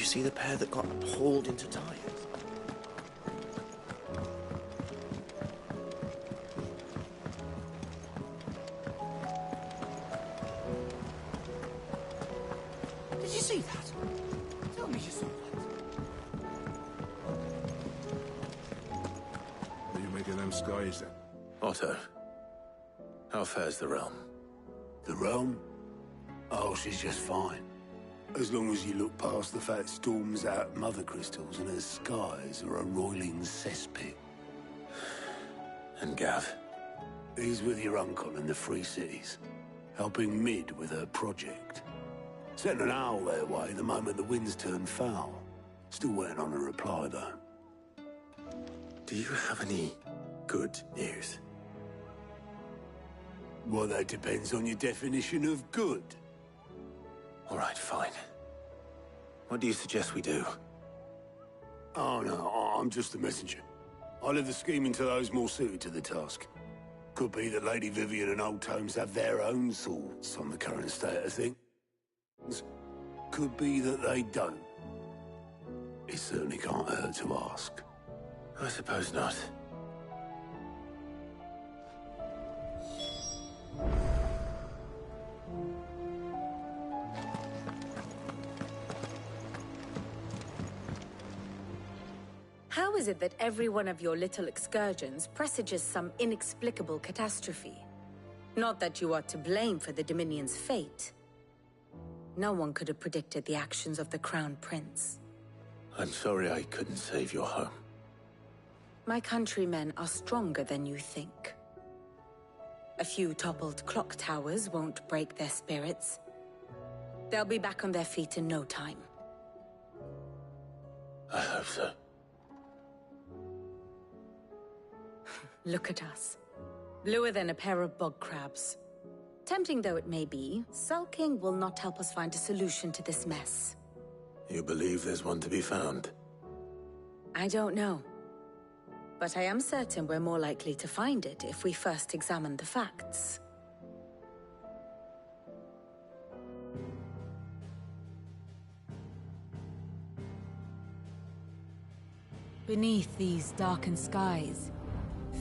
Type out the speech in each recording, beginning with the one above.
see the pair that got hauled into Tyre? Did you see that? Tell me you saw that. What are you making them skies then? Otto, how fares the realm? The realm? Oh, she's just fine. As long as you look past the fat storms out mother crystals and her skies are a roiling cesspit. And Gav? He's with your uncle in the Free Cities, helping Mid with her project. Sent an owl their way the moment the winds turned foul. Still waiting on a reply, though. Do you have any good news? Well, that depends on your definition of good. All right, fine. What do you suggest we do? Oh, no, I'm just the messenger. I leave the scheming to those more suited to the task. Could be that Lady Vivian and Old Tomes have their own thoughts on the current state of things. Could be that they don't. It certainly can't hurt to ask. I suppose not. How is it that every one of your little excursions presages some inexplicable catastrophe? Not that you are to blame for the Dominion's fate. No one could have predicted the actions of the Crown Prince. I'm sorry I couldn't save your home. My countrymen are stronger than you think. A few toppled clock towers won't break their spirits. They'll be back on their feet in no time. I hope so. Look at us. Bluer than a pair of bog crabs. Tempting though it may be, sulking will not help us find a solution to this mess. You believe there's one to be found? I don't know. But I am certain we're more likely to find it if we first examine the facts. Beneath these darkened skies,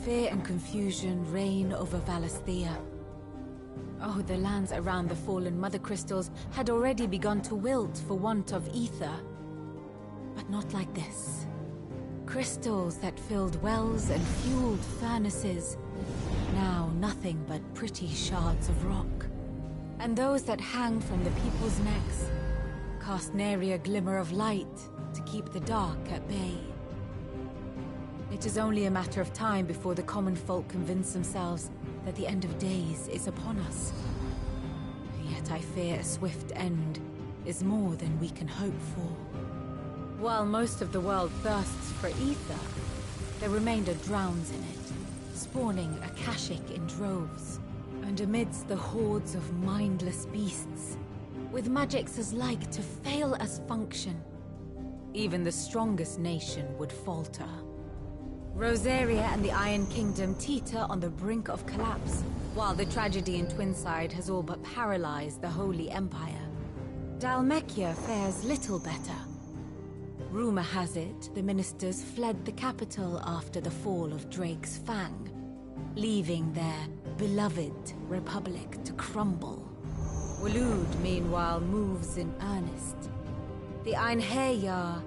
fear and confusion reign over Valisthea. Oh, the lands around the fallen Mother Crystals had already begun to wilt for want of ether. But not like this. Crystals that filled wells and fueled furnaces, now nothing but pretty shards of rock. And those that hang from the people's necks cast nary a glimmer of light to keep the dark at bay. It is only a matter of time before the common folk convince themselves that the end of days is upon us. Yet I fear a swift end is more than we can hope for. While most of the world thirsts for ether, the remainder drowns in it, spawning Akashic in droves. And amidst the hordes of mindless beasts, with magics as like to fail as function, even the strongest nation would falter. Rosaria and the Iron Kingdom teeter on the brink of collapse, while the tragedy in Twinside has all but paralyzed the Holy Empire. Dalmekia fares little better. Rumor has it the ministers fled the capital after the fall of Drake's Fang, leaving their beloved republic to crumble. Waloed, meanwhile, moves in earnest. The Einherjar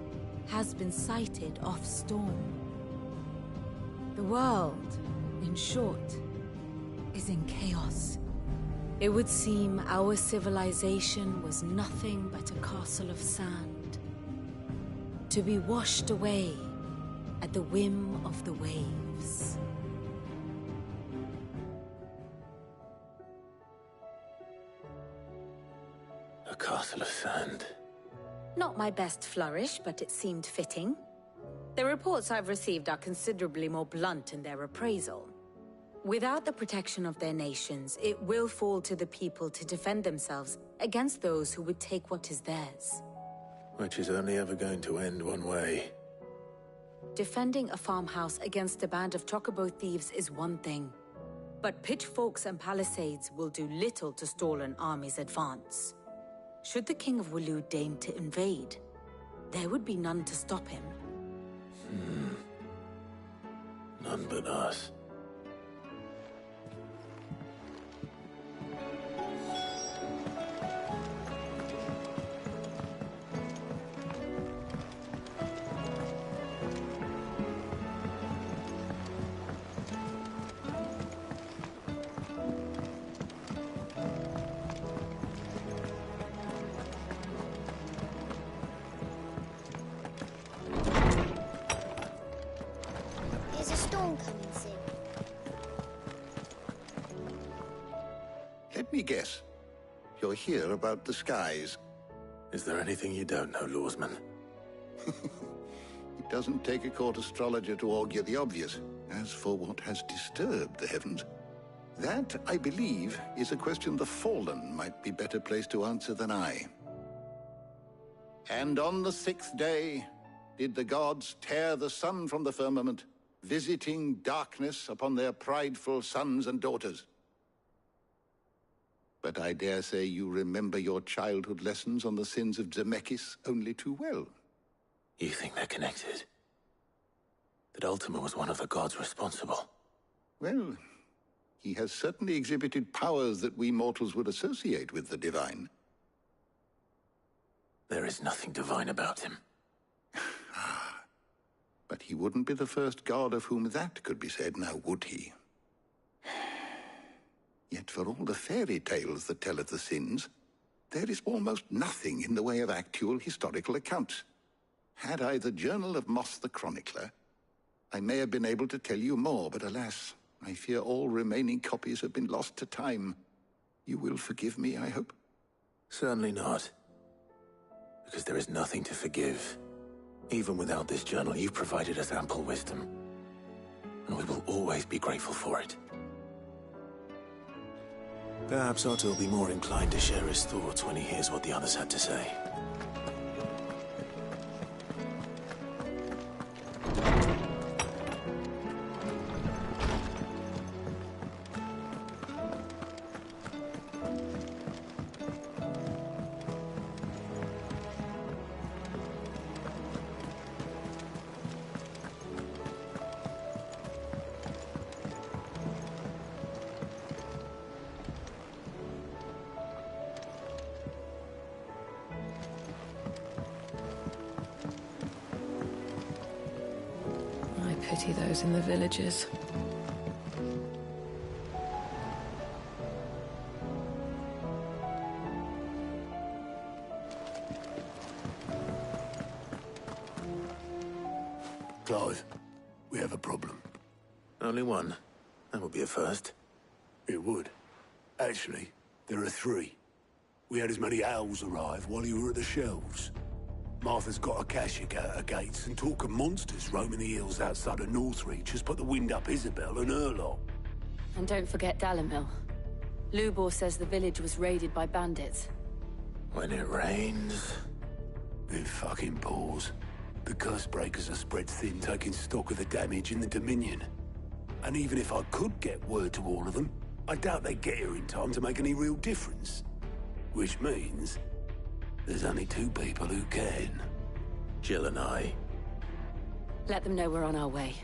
has been sighted off-storm. The world, in short, is in chaos. It would seem our civilization was nothing but a castle of sand, to be washed away at the whim of the waves. A castle of sand. Not my best flourish, but it seemed fitting. The reports I've received are considerably more blunt in their appraisal. Without the protection of their nations, it will fall to the people to defend themselves against those who would take what is theirs. Which is only ever going to end one way. Defending a farmhouse against a band of chocobo thieves is one thing, but pitchforks and palisades will do little to stall an army's advance. Should the King of Waloed deign to invade, there would be none to stop him. None but us. There's a storm coming soon. Let me guess. You're here about the skies. Is there anything you don't know, Lawsman? It doesn't take a court astrologer to augur the obvious. As for what has disturbed the heavens, that, I believe, is a question the Fallen might be better placed to answer than I. And on the 6th day did the gods tear the sun from the firmament, visiting darkness upon their prideful sons and daughters. But I dare say you remember your childhood lessons on the sins of Zemeckis only too well. You think they're connected? That Ultima was one of the gods responsible? Well, he has certainly exhibited powers that we mortals would associate with the divine. There is nothing divine about him. But he wouldn't be the first god of whom that could be said, now would he? Yet for all the fairy tales that tell of the sins, there is almost nothing in the way of actual historical accounts. Had I the Journal of Moss the Chronicler, I may have been able to tell you more, but alas, I fear all remaining copies have been lost to time. You will forgive me, I hope? Certainly not. Because there is nothing to forgive. Even without this journal, you've provided us ample wisdom. And we will always be grateful for it. Perhaps Otto will be more inclined to share his thoughts when he hears what the others had to say. I pity those in the villages. Clive, we have a problem. Only one. That would be a first. It would. Actually, there are 3. We had as many owls arrive while you were at the shelves. Martha's got a Akashic out her gates, and talk of monsters roaming the hills outside of Northreach has put the wind up Isabel and her lot. And don't forget Dalimil. Lubor says the village was raided by bandits. When it rains... It fucking pours. The curse breakers are spread thin, taking stock of the damage in the Dominion. And even if I could get word to all of them, I doubt they'd get here in time to make any real difference. Which means... there's only 2 people who can. Jill and I. Let them know we're on our way.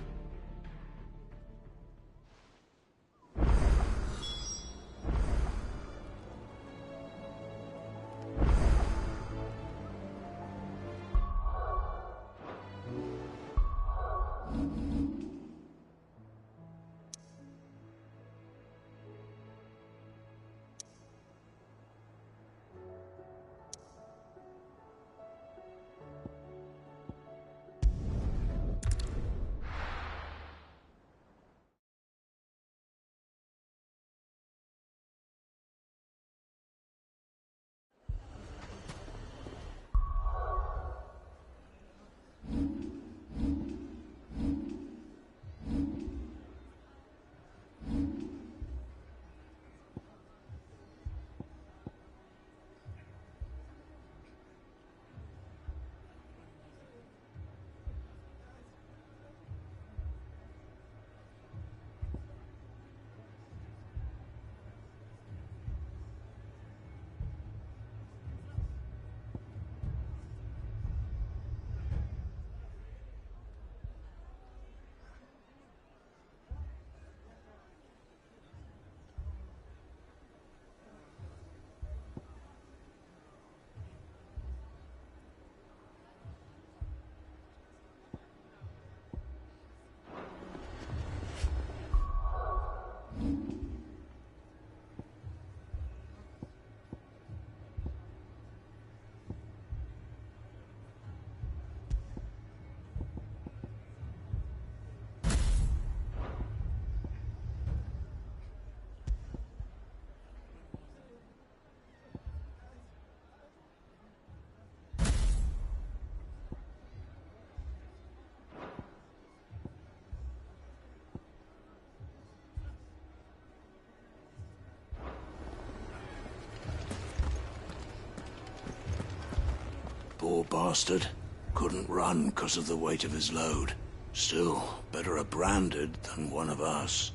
Poor bastard. Couldn't run because of the weight of his load. Still, better a branded than one of us.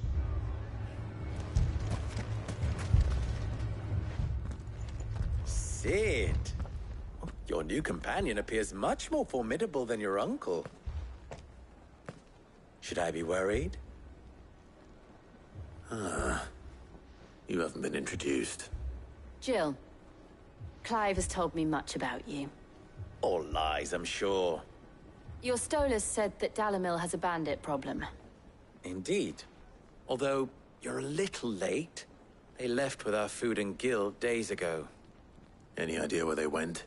Sid! Your new companion appears much more formidable than your uncle. Should I be worried? You haven't been introduced. Jill, Clive has told me much about you. All lies, I'm sure. Your Stolas said that Dalimil has a bandit problem. Indeed. Although, you're a little late. They left with our food and guild days ago. Any idea where they went?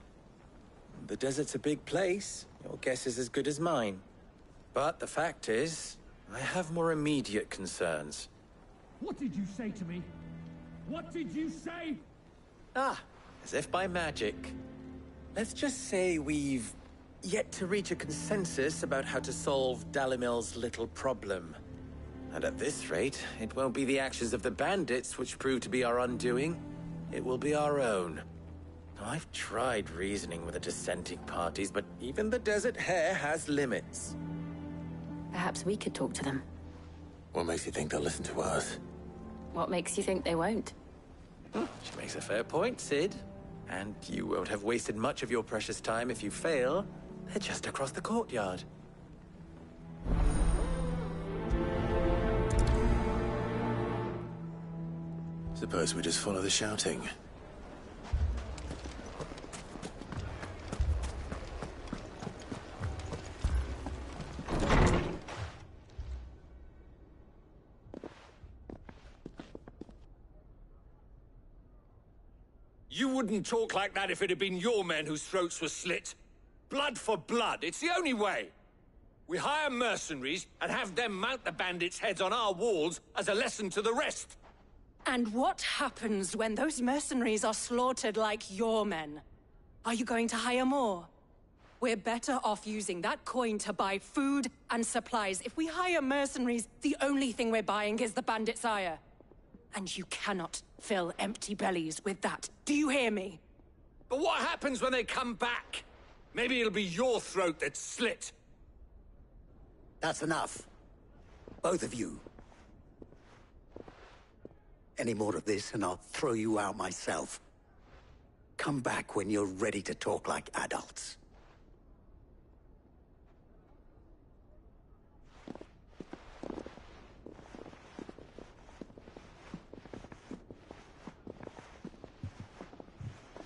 The desert's a big place. Your guess is as good as mine. But the fact is, I have more immediate concerns. What did you say to me? What did you say? As if by magic. Let's just say we've yet to reach a consensus about how to solve Dalimil's little problem. And at this rate, it won't be the actions of the bandits which prove to be our undoing. It will be our own. I've tried reasoning with the dissenting parties, but even the Desert Hare has limits. Perhaps we could talk to them. What makes you think they'll listen to us? What makes you think they won't? She makes a fair point, Sid. And you won't have wasted much of your precious time if you fail. They're just across the courtyard. Suppose we just follow the shouting. You wouldn't talk like that if it had been your men whose throats were slit. Blood for blood, it's the only way. We hire mercenaries and have them mount the bandits' heads on our walls as a lesson to the rest. And what happens when those mercenaries are slaughtered like your men? Are you going to hire more? We're better off using that coin to buy food and supplies. If we hire mercenaries, the only thing we're buying is the bandits' ire. And you cannot fill empty bellies with that. Do you hear me? But what happens when they come back? Maybe it'll be your throat that's slit. That's enough. Both of you. Any more of this and I'll throw you out myself. Come back when you're ready to talk like adults.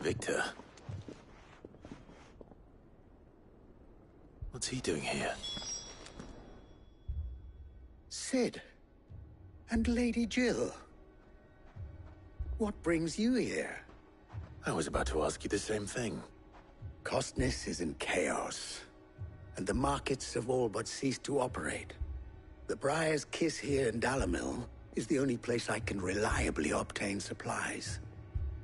Victor. What's he doing here? Sid. And Lady Jill. What brings you here? I was about to ask you the same thing. Costness is in chaos, and the markets have all but ceased to operate. The Briar's Kiss here in Dalimil is the only place I can reliably obtain supplies.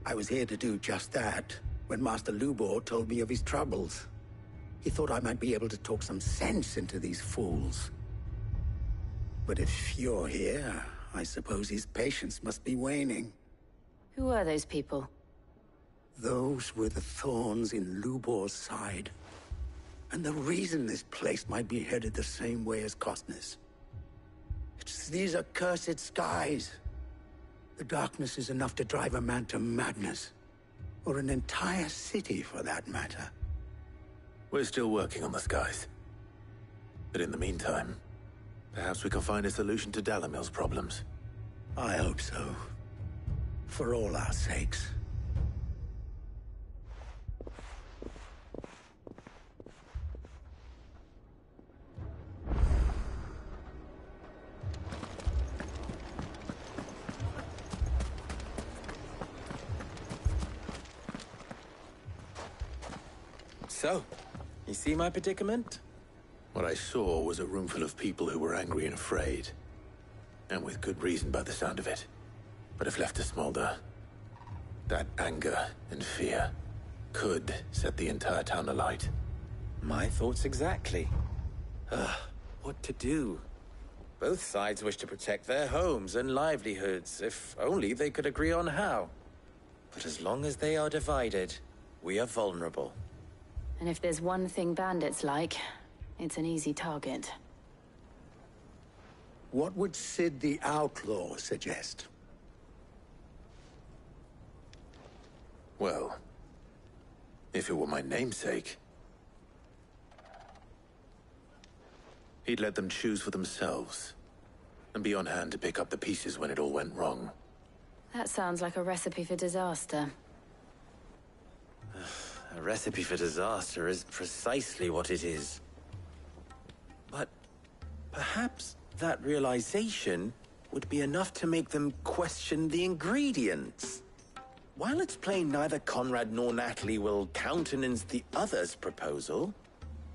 I was here to do just that when Master Lubor told me of his troubles. He thought I might be able to talk some sense into these fools. But if you're here, I suppose his patience must be waning. Who are those people? Those were the thorns in Lubor's side. And the reason this place might be headed the same way as Costness. It's these accursed skies. The darkness is enough to drive a man to madness. Or an entire city, for that matter. We're still working on the skies. But in the meantime, perhaps we can find a solution to Dalimil's problems. I hope so. For all our sakes. So, you see my predicament? What I saw was a room full of people who were angry and afraid. And with good reason by the sound of it. But if left to smolder, that anger and fear could set the entire town alight. My thoughts exactly. What to do? Both sides wish to protect their homes and livelihoods, if only they could agree on how. But as long as they are divided, we are vulnerable. And if there's one thing bandits like, it's an easy target. What would Sid the Outlaw suggest? Well, if it were my namesake, he'd let them choose for themselves, and be on hand to pick up the pieces when it all went wrong. That sounds like a recipe for disaster. A recipe for disaster is precisely what it is. But perhaps that realization would be enough to make them question the ingredients. While it's plain neither Conrad nor Natalie will countenance the other's proposal,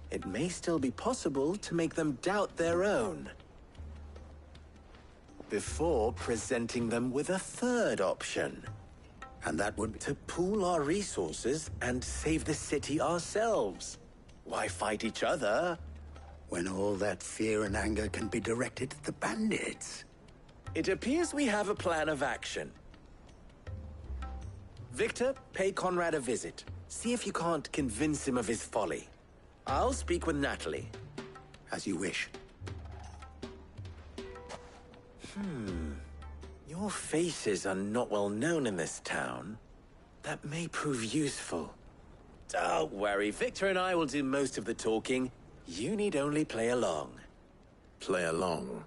it may still be possible to make them doubt their own before presenting them with a third option. And that would be to pool our resources and save the city ourselves. Why fight each other when all that fear and anger can be directed at the bandits? It appears we have a plan of action. Victor, pay Conrad a visit. See if you can't convince him of his folly. I'll speak with Natalie. As you wish. Your faces are not well known in this town. That may prove useful. Don't worry, Victor and I will do most of the talking. You need only play along. Play along?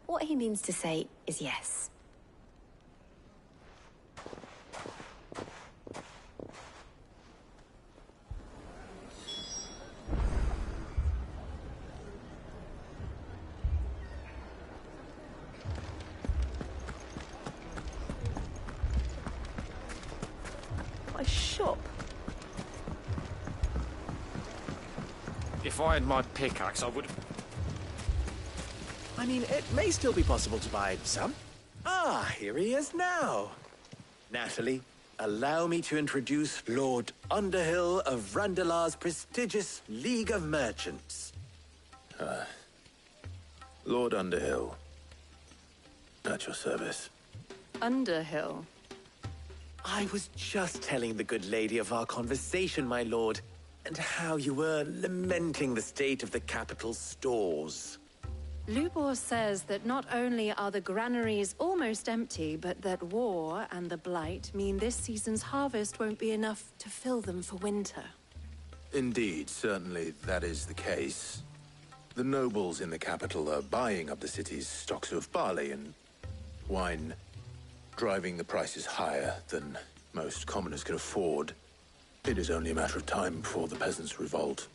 What he means to say is yes. My shop. If I had my pickaxe, I would... I mean, it may still be possible to buy some. Ah, here he is now. Natalie, allow me to introduce Lord Underhill of Randalar's prestigious League of Merchants. Lord Underhill. At your service. Underhill? I was just telling the good lady of our conversation, my lord, and how you were lamenting the state of the capital's stores. Lubor says that not only are the granaries almost empty, but that war and the Blight mean this season's harvest won't be enough to fill them for winter. Indeed, certainly that is the case. The nobles in the capital are buying up the city's stocks of barley and wine, driving the prices higher than most commoners can afford. It is only a matter of time before the peasants revolt.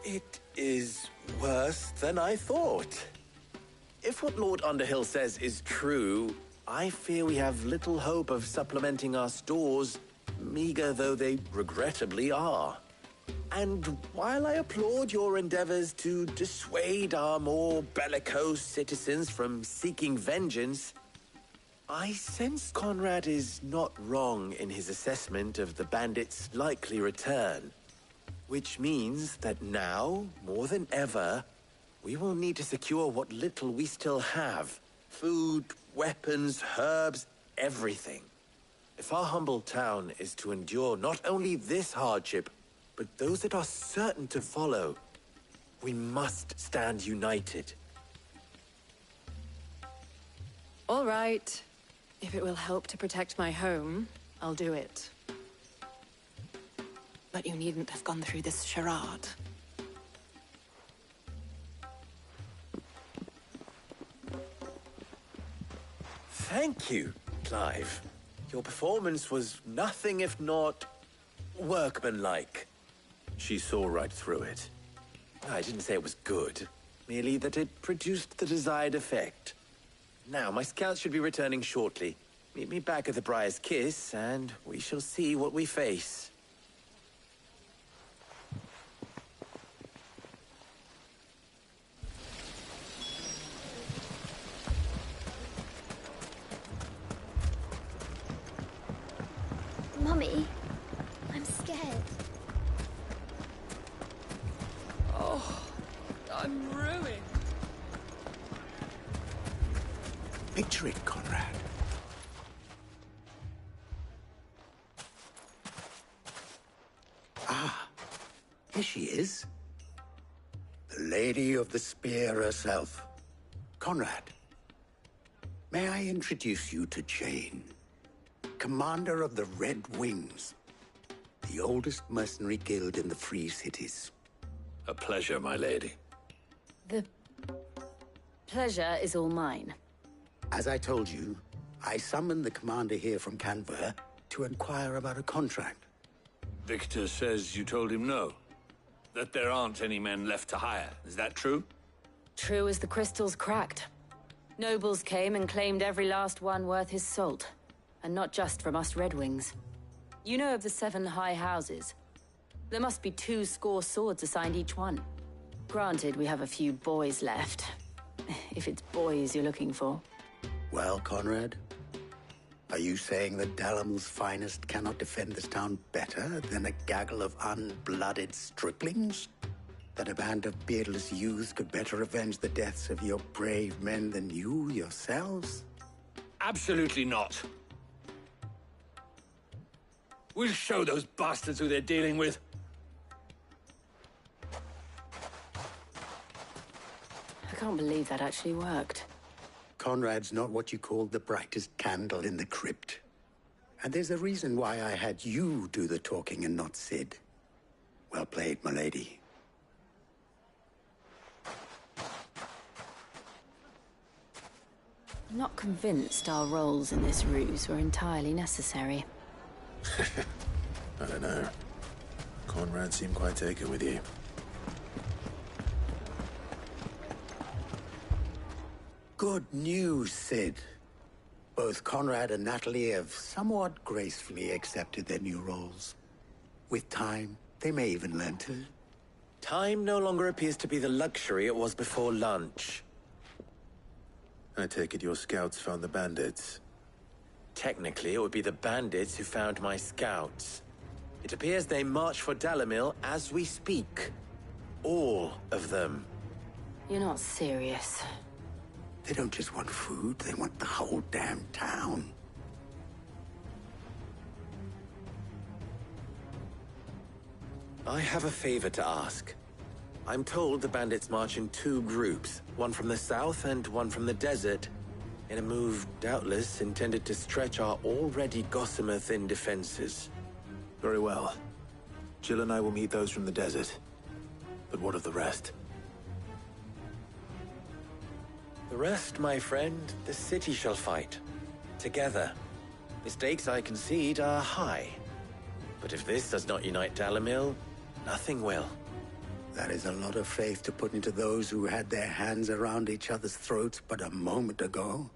It is worse than I thought. If what Lord Underhill says is true, I fear we have little hope of supplementing our stores, meager though they regrettably are. And while I applaud your endeavors to dissuade our more bellicose citizens from seeking vengeance, I sense Conrad is not wrong in his assessment of the bandits' likely return. Which means that now, more than ever, we will need to secure what little we still have. Food, weapons, herbs, everything. If our humble town is to endure not only this hardship, but those that are certain to follow, we must stand united. All right. If it will help to protect my home, I'll do it. But you needn't have gone through this charade. Thank you, Clive. Your performance was nothing if not workmanlike. She saw right through it. I didn't say it was good, merely that it produced the desired effect. Now, my scouts should be returning shortly. Meet me back at the Briar's Kiss, and we shall see what we face. Mummy, I'm scared. Oh, I'm ruined. Picture it, Conrad. There she is. The Lady of the Spear herself. Conrad, may I introduce you to Jane, commander of the Red Wings, the oldest mercenary guild in the Free Cities. A pleasure, my lady. The pleasure is all mine. As I told you, I summoned the commander here from Canver to inquire about a contract. Victor says you told him no. That there aren't any men left to hire. Is that true? True as the crystals cracked. Nobles came and claimed every last one worth his salt. And not just from us Red Wings. You know of the 7 high houses. There must be 2 swords assigned each one. Granted, we have a few boys left. If it's boys you're looking for. Well, Conrad, are you saying that Dalamel's finest cannot defend this town better than a gaggle of unblooded striplings? That a band of beardless youths could better avenge the deaths of your brave men than you yourselves? Absolutely not. We'll show those bastards who they're dealing with. I can't believe that actually worked. Conrad's not what you call the brightest candle in the crypt. And there's a reason why I had you do the talking and not Sid. Well played, my lady. I'm not convinced our roles in this ruse were entirely necessary. I don't know. Conrad seemed quite taken with you. Good news, Sid. Both Conrad and Natalie have somewhat gracefully accepted their new roles. With time, they may even learn to. Time no longer appears to be the luxury it was before lunch. I take it your scouts found the bandits. Technically, it would be the bandits who found my scouts. It appears they march for Dalimil as we speak. All of them. You're not serious. They don't just want food, they want the whole damn town. I have a favor to ask. I'm told the bandits march in 2 groups, one from the south and one from the desert, in a move doubtless intended to stretch our already gossamer-thin defenses. Very well. Jill and I will meet those from the desert. But what of the rest? The rest, my friend, the city shall fight. Together. The stakes, I concede, are high. But if this does not unite Dalimil, nothing will. That is a lot of faith to put into those who had their hands around each other's throats but a moment ago.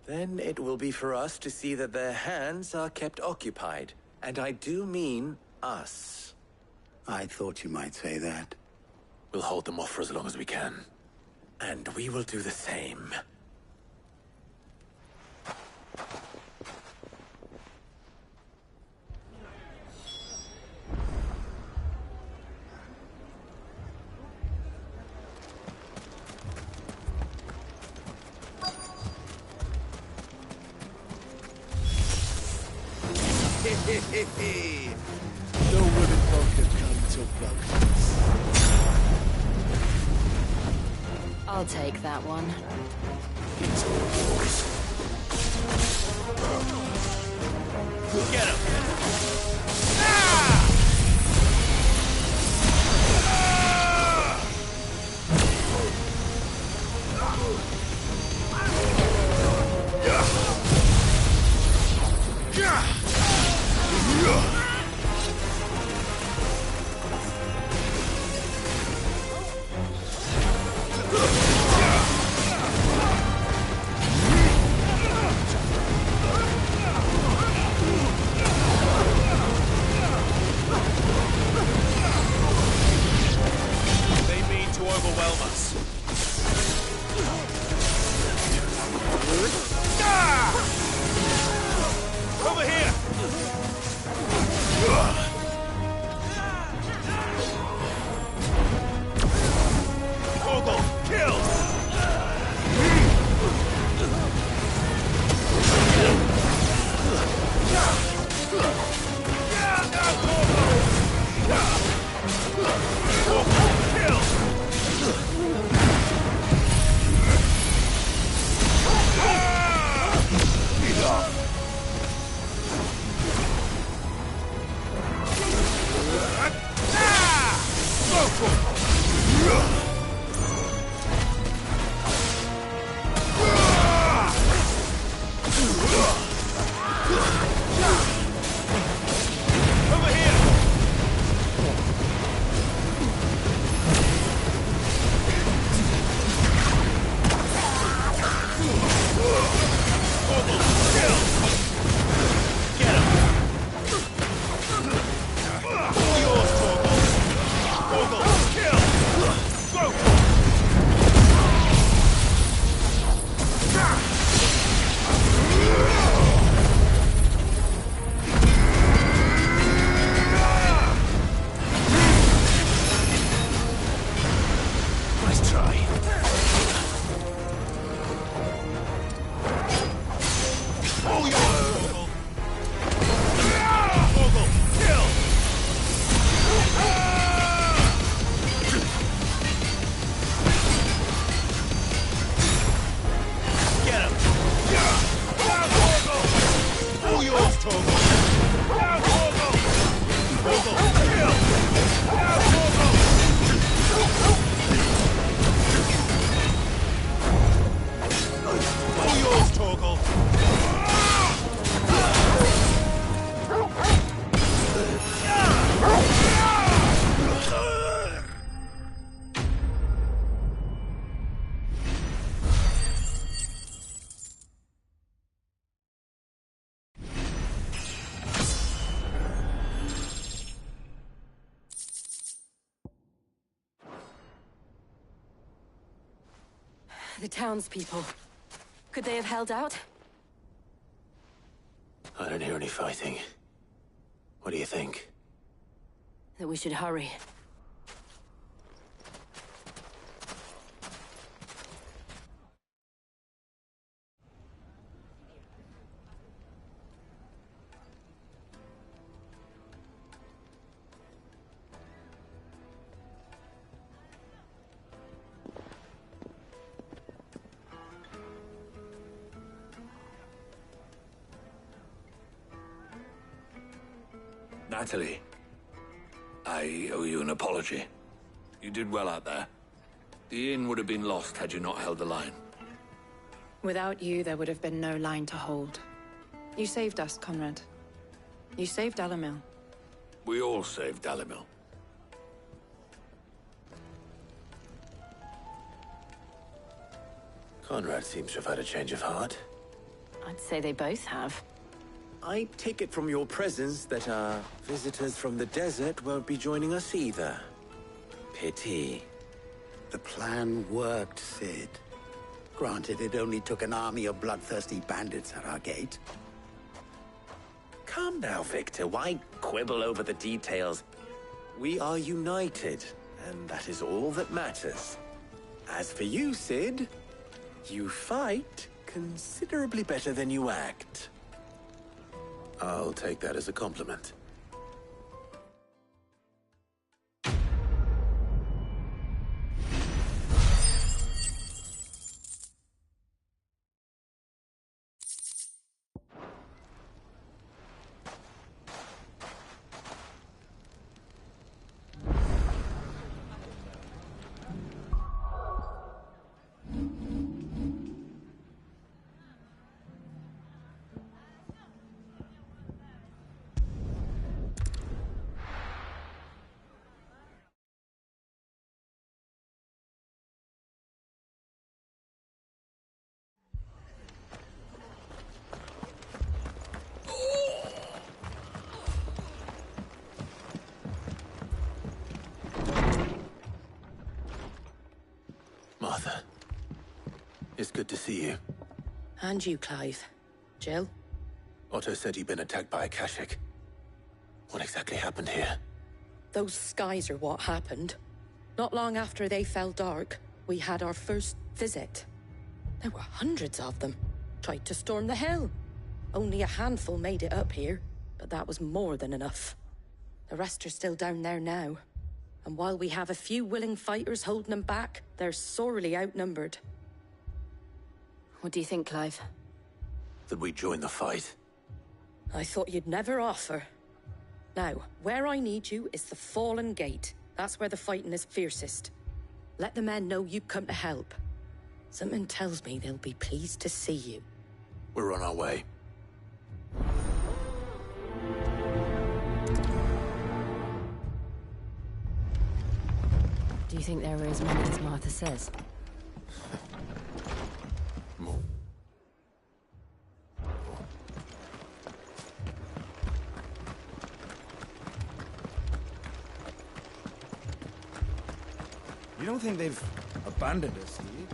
Then it will be for us to see that their hands are kept occupied. And I do mean us. I thought you might say that. We'll hold them off for as long as we can. And we will do the same. No women vodka come to bugs. I'll take that one. It's all yours. Get him! Yeah! The townspeople. Could they have held out? I don't hear any fighting. What do you think? That we should hurry. Natalie, I owe you an apology. You did well out there. The inn would have been lost had you not held the line. Without you, there would have been no line to hold. You saved us, Conrad. You saved Dalimil. We all saved Dalimil. Conrad seems to have had a change of heart. I'd say they both have. I take it from your presence that our visitors from the desert won't be joining us either. Pity. The plan worked, Sid. Granted, it only took an army of bloodthirsty bandits at our gate. Calm now, Victor. Why quibble over the details? We are united, and that is all that matters. As for you, Sid, you fight considerably better than you act. I'll take that as a compliment. Martha, it's good to see you. And you, Clive. Jill? Otto said you'd been attacked by a Kashik. What exactly happened here? Those skies are what happened. Not long after they fell dark, we had our first visit. There were hundreds of them. Tried to storm the hill. Only a handful made it up here, but that was more than enough. The rest are still down there now. And while we have a few willing fighters holding them back, they're sorely outnumbered. What do you think, Clive? That we join the fight? I thought you'd never offer. Now, where I need you is the Fallen Gate. That's where the fighting is fiercest. Let the men know you come to help. Something tells me they'll be pleased to see you. We're on our way. Do you think there are as many as Martha says? More. You don't think they've abandoned us, do you?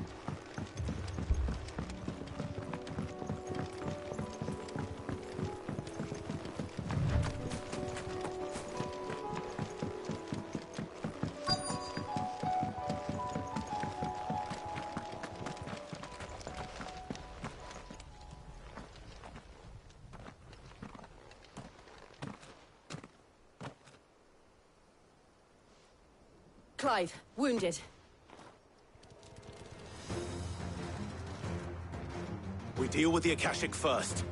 Clive, wounded. We deal with the Akashic first.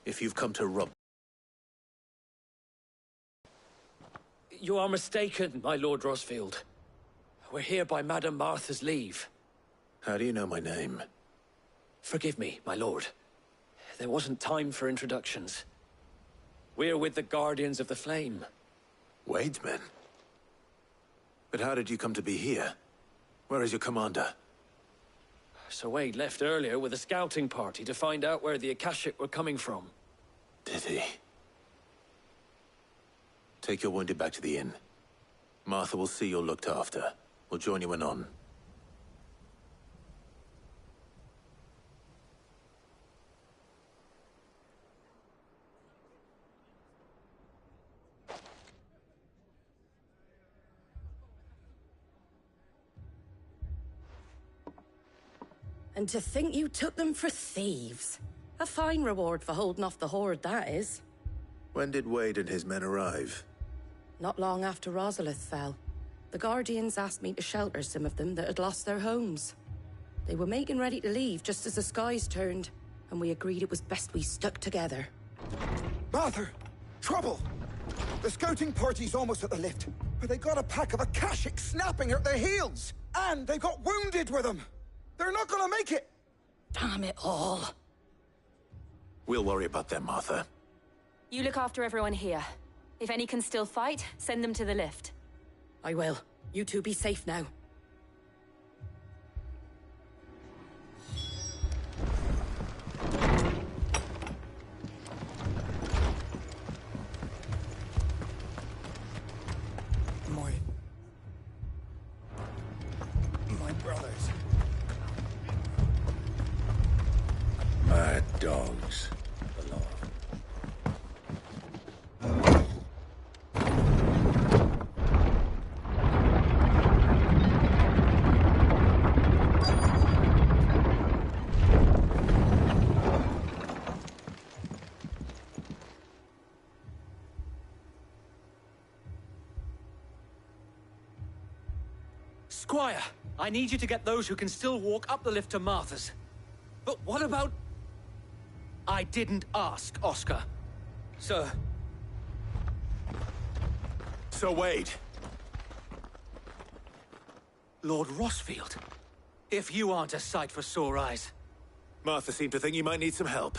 If you've come to rob... You are mistaken, my Lord Rosfield. We're here by Madame Martha's leave. How do you know my name? Forgive me, my lord. There wasn't time for introductions. We're with the Guardians of the Flame. Wade's men? But how did you come to be here? Where is your commander? Sir Wade left earlier with a scouting party to find out where the Akashic were coming from. Did he? Take your wounded back to the inn. Martha will see you're looked after. We'll join you anon. And to think you took them for thieves. A fine reward for holding off the horde, that is. When did Wade and his men arrive? Not long after Rosalith fell. The Guardians asked me to shelter some of them that had lost their homes. They were making ready to leave just as the skies turned, and we agreed it was best we stuck together. Martha! Trouble! The scouting party's almost at the lift, but they got a pack of Akashic snapping at their heels! And they got wounded with them! They're not gonna make it! Damn it all. We'll worry about them, Martha. You look after everyone here. If any can still fight, send them to the lift. I will. You two be safe now. My brothers. Mad dogs. Squire, I need you to get those who can still walk up the lift to Martha's. But what about... I didn't ask, Oscar. Sir. Sir Wade. Lord Rosfield. If you aren't a sight for sore eyes. Martha seemed to think you might need some help.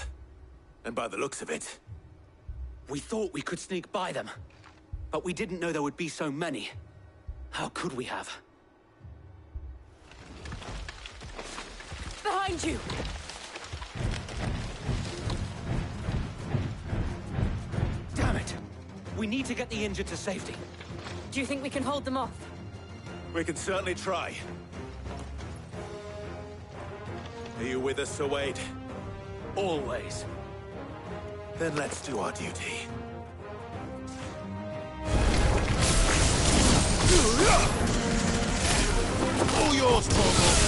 And by the looks of it... We thought we could sneak by them. But we didn't know there would be so many. How could we have? Behind you! Damn it! We need to get the injured to safety. Do you think we can hold them off? We can certainly try. Are you with us, Sir Wade? Always. Then let's do our duty. All yours, Torgal!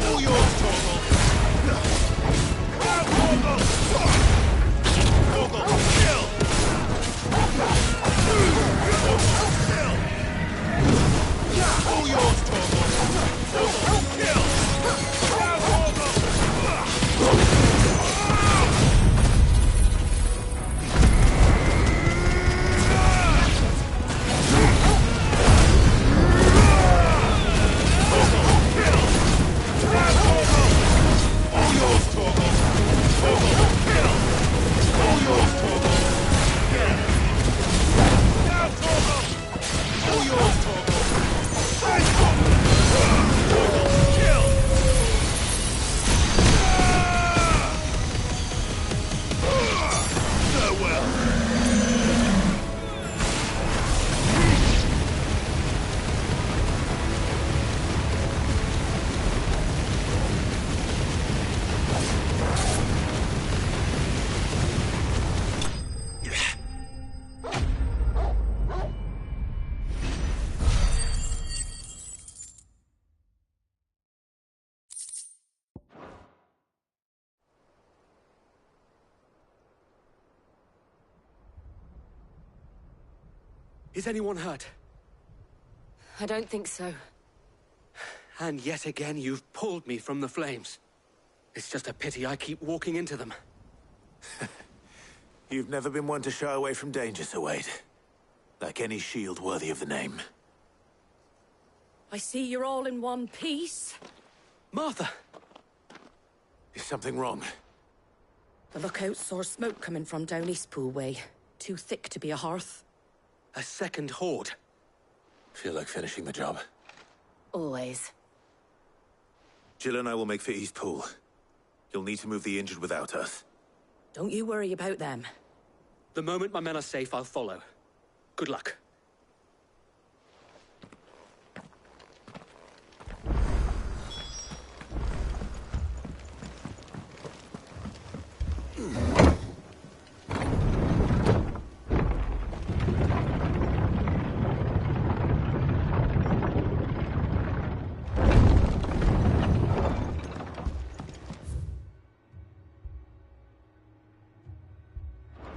All yours, Torgal! Is anyone hurt? I don't think so. And yet again, you've pulled me from the flames. It's just a pity I keep walking into them. You've never been one to shy away from danger, Sir Wade. Like any shield worthy of the name. I see you're all in one piece. Martha! Is something wrong? The lookout saw smoke coming from down Eastpool way. Too thick to be a hearth. A second horde. Feel like finishing the job. Always. Jill and I will make for Eastpool. You'll need to move the injured without us. Don't you worry about them. The moment my men are safe, I'll follow. Good luck.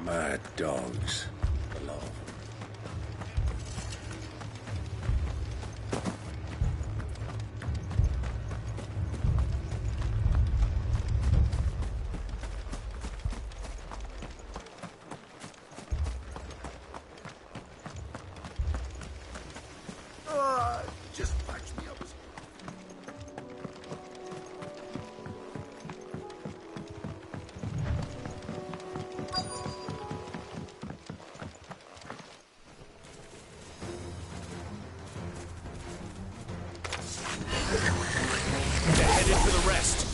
Mad dogs. Below. Just patch me up. They're headed for the rest.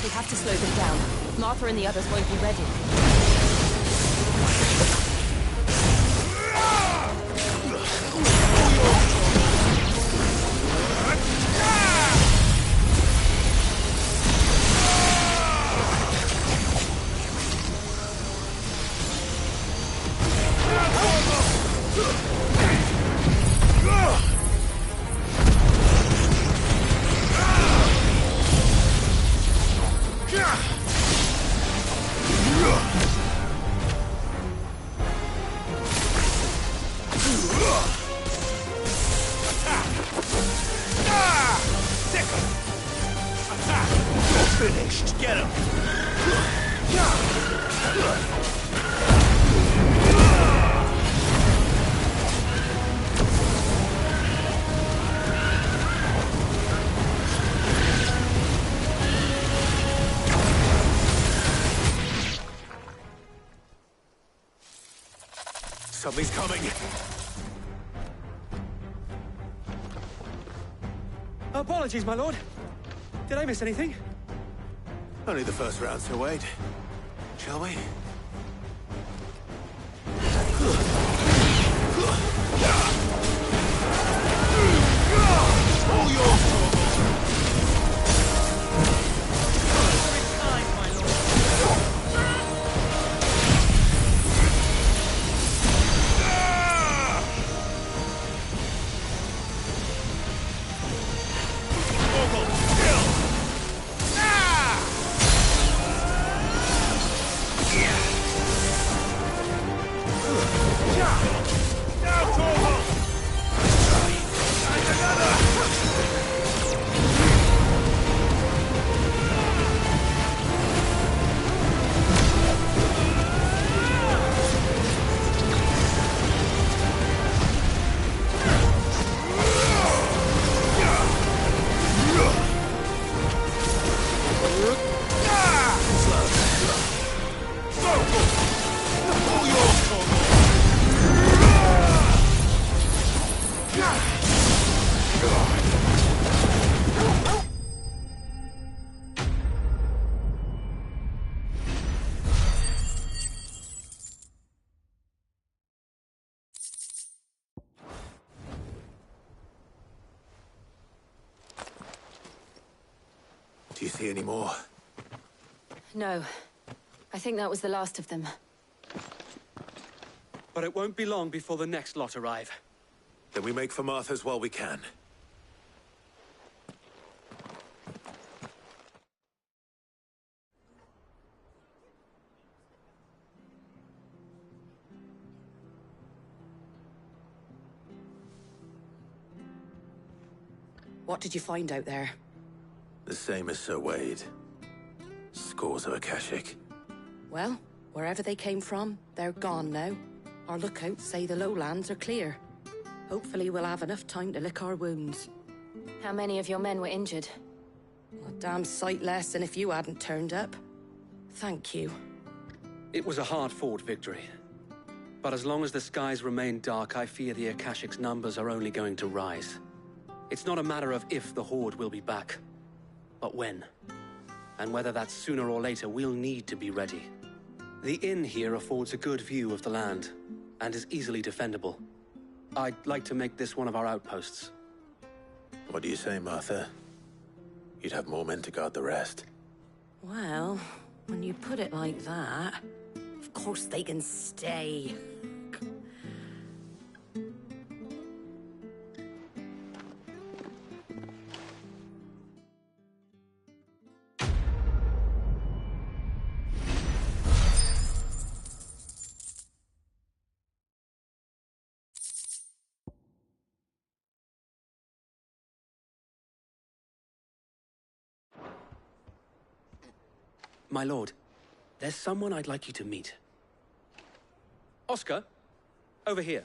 We have to slow them down. Martha and the others won't be ready. Finished. Get him. Something's coming. Apologies, my lord. Did I miss anything? Only the first round, Sir Wade. Shall we? All yours, Torgal. Do you see any more? No. I think that was the last of them. But it won't be long before the next lot arrive. Then we make for Martha's while we can. What did you find out there? The same as Sir Wade. Scores of Akashic. Well, wherever they came from, they're gone now. Our lookouts say the lowlands are clear. Hopefully we'll have enough time to lick our wounds. How many of your men were injured? A damn sight less than if you hadn't turned up. Thank you. It was a hard-fought victory. But as long as the skies remain dark, I fear the Akashic's numbers are only going to rise. It's not a matter of if the Horde will be back, but when. And whether that's sooner or later, we'll need to be ready. The inn here affords a good view of the land, and is easily defendable. I'd like to make this one of our outposts. What do you say, Martha? You'd have more men to guard the rest. Well, when you put it like that, of course they can stay. My lord, there's someone I'd like you to meet. Oscar, over here.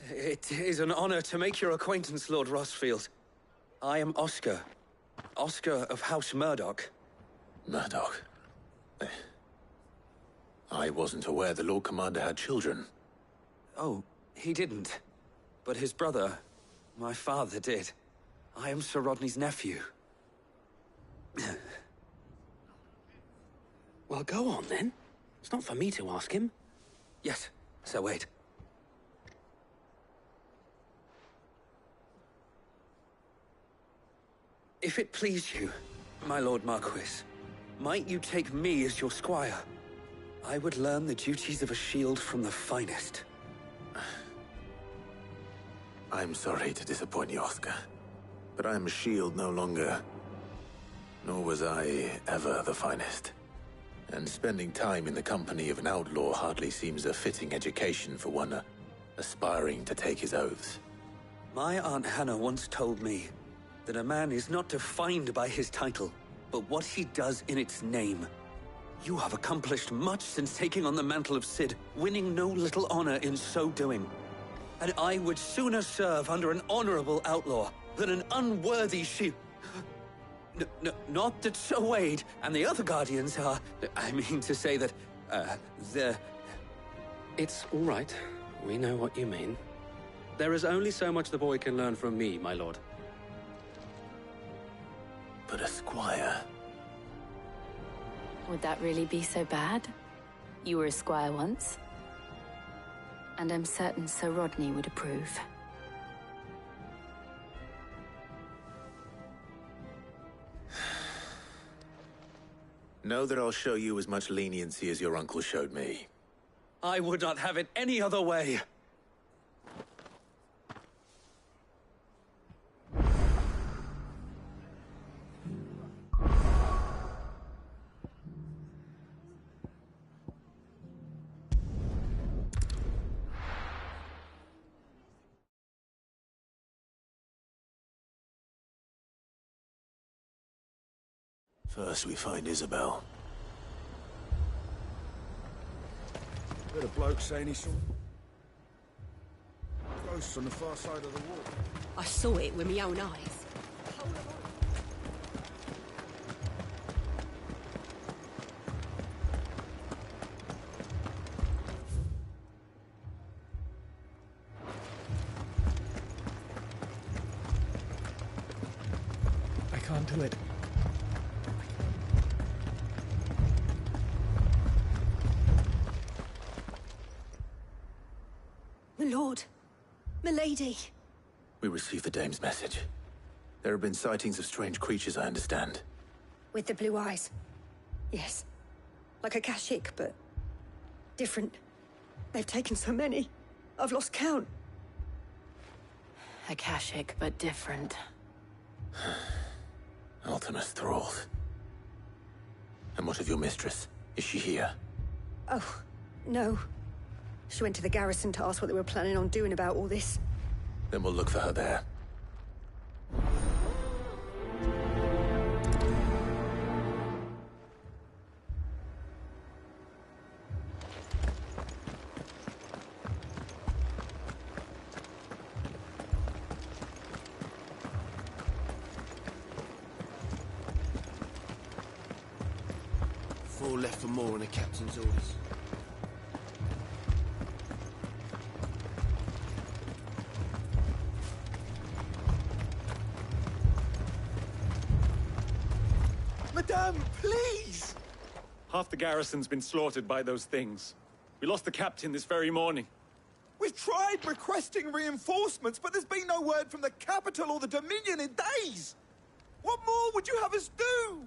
It is an honor to make your acquaintance, Lord Rossfield. I am Oscar. Oscar of House Murdoch. Murdoch? I wasn't aware the Lord Commander had children. Oh, he didn't. But his brother, my father, did. I am Sir Rodney's nephew. Well, go on, then. It's not for me to ask him. Yes, Sir Wade. If it please you, my Lord Marquis, might you take me as your squire? I would learn the duties of a shield from the finest. I'm sorry to disappoint you, Oscar, but I'm a shield no longer. Nor was I ever the finest. And spending time in the company of an outlaw hardly seems a fitting education for one aspiring to take his oaths. My Aunt Hannah once told me that a man is not defined by his title, but what he does in its name. You have accomplished much since taking on the mantle of Cid, winning no little honor in so doing. And I would sooner serve under an honorable outlaw than an unworthy shield. Not that Sir Wade and the other Guardians are... I mean to say that, It's all right. We know what you mean. There is only so much the boy can learn from me, my lord. But a squire... Would that really be so bad? You were a squire once. And I'm certain Sir Rodney would approve. Know that I'll show you as much leniency as your uncle showed me. I would not have it any other way. First we find Isabel. Heard a bloke saying he saw ghosts on the far side of the wall. I saw it with my own eyes. I can't do it. My lord, milady. We received the dame's message. There have been sightings of strange creatures, I understand. With the blue eyes. Yes. Like a Akashic, but different. They've taken so many. I've lost count. Akashic, but different. Ultimus thralls. And what of your mistress? Is she here? Oh, no. She went to the garrison to ask what they were planning on doing about all this. Then we'll look for her there. Four left for more on the captain's orders. Madame, please! Half the garrison's been slaughtered by those things. We lost the captain this very morning. We've tried requesting reinforcements, but there's been no word from the capital or the Dominion in days! What more would you have us do?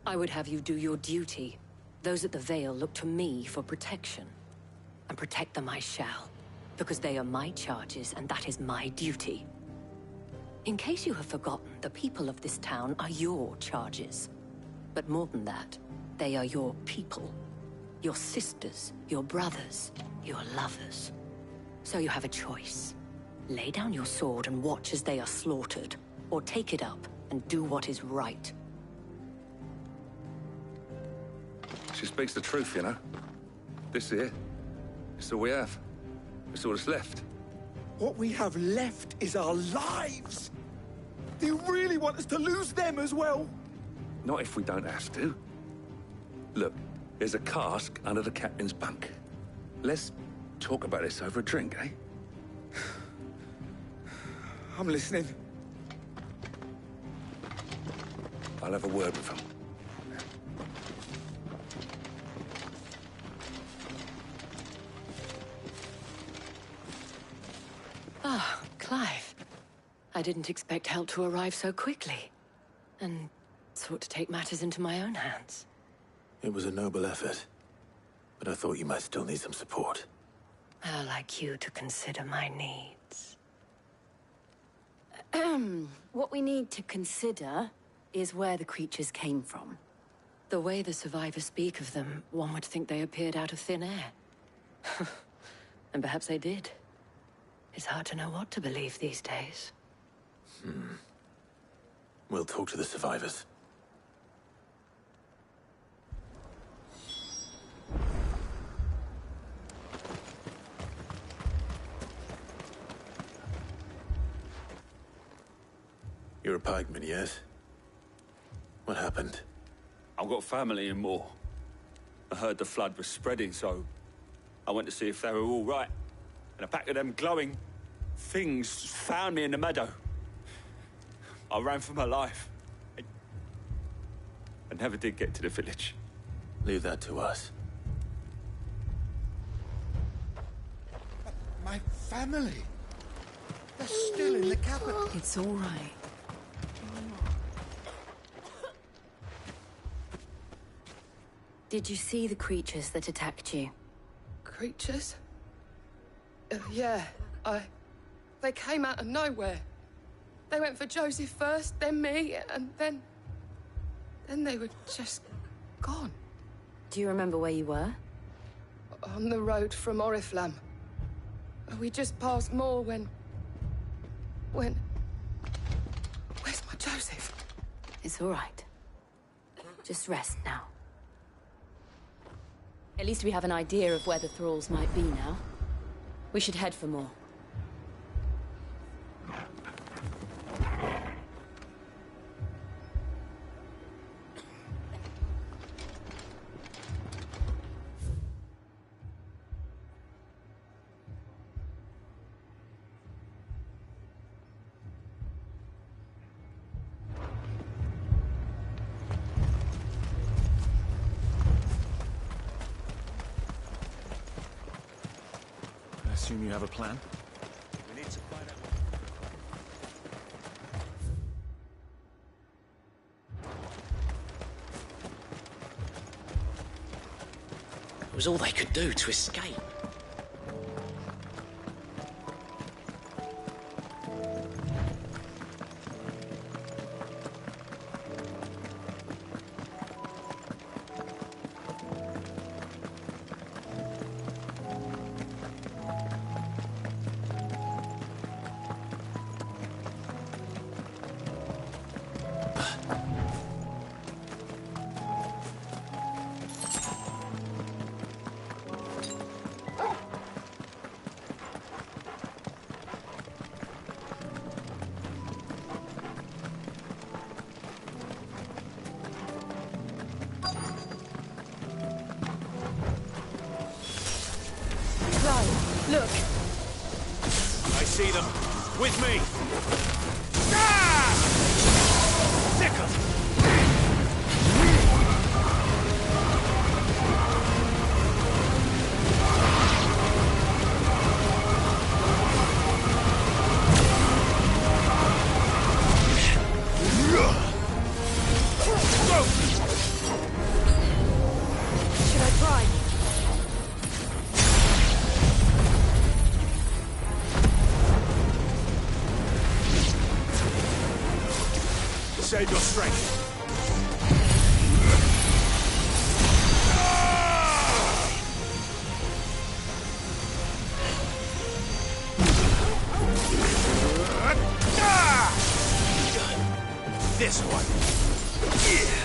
I would have you do your duty. Those at the Vale look to me for protection. And protect them I shall. Because they are my charges, and that is my duty. In case you have forgotten, the people of this town are your charges. But more than that, they are your people. Your sisters, your brothers, your lovers. So you have a choice. Lay down your sword and watch as they are slaughtered, or take it up and do what is right. She speaks the truth, you know. This here, it's all we have. It's all that's left. What we have left is our lives! Do you really want us to lose them as well? Not if we don't have to. Look, there's a cask under the captain's bunk. Let's talk about this over a drink, eh? I'm listening. I'll have a word with him. Ah, Clive. I didn't expect help to arrive so quickly. And sought to take matters into my own hands. It was a noble effort. But I thought you might still need some support. I'd like you to consider my needs. What we need to consider is where the creatures came from. The way the survivors speak of them, one would think they appeared out of thin air. And perhaps they did. It's hard to know what to believe these days. We'll talk to the survivors. You're a pikeman, yes? What happened? I've got family in Moor. I heard the flood was spreading, so I went to see if they were all right. And a pack of them glowing things found me in the meadow. I ran for my life. I never did get to the village. Leave that to us. My family. They're still in the capital. It's all right. Did you see the creatures that attacked you? Creatures? Yeah, They came out of nowhere. They went for Joseph first, then me, and then they were just gone. Do you remember where you were? On the road from Oriflamme. We just passed Moor when... Where's my Joseph? It's all right. Just rest now. At least we have an idea of where the thralls might be now. We should head for more. I assume you have a plan? We need to find out. It was all they could do to escape. Look! I see them. With me! Ah! Sickle! Should I try? Save your strength. This one. Yeah.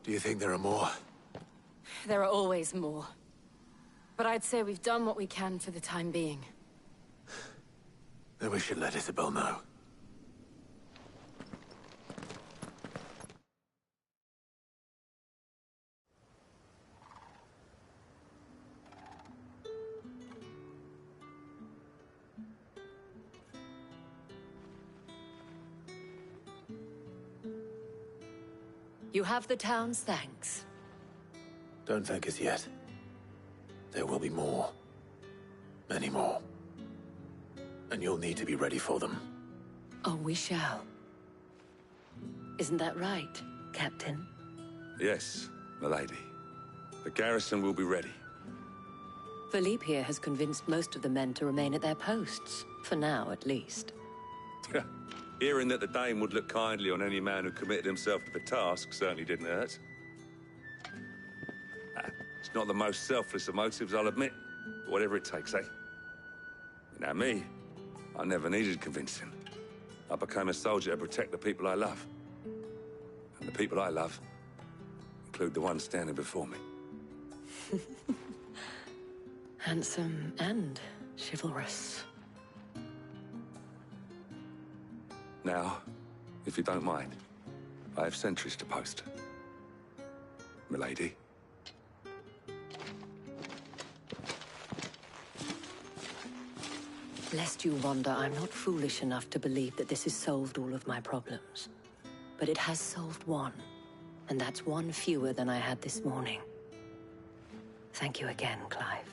Do you think there are more? There are always more. But I'd say we've done what we can for the time being. Then we should let Isabel know. You have the town's thanks. Don't thank us yet. There will be more. Many more. And you'll need to be ready for them. Oh, we shall. Isn't that right, Captain? Yes, milady. The garrison will be ready. Philippe here has convinced most of the men to remain at their posts. For now, at least. Hearing that the Dane would look kindly on any man who committed himself to the task certainly didn't hurt. It's not the most selfless of motives, I'll admit. But whatever it takes, eh? Now me, I never needed convincing. I became a soldier to protect the people I love. And the people I love include the one standing before me. Handsome and chivalrous. Now, if you don't mind, I have sentries to post. Milady. Lest you wonder, I'm not foolish enough to believe that this has solved all of my problems. But it has solved one, and that's one fewer than I had this morning. Thank you again, Clive.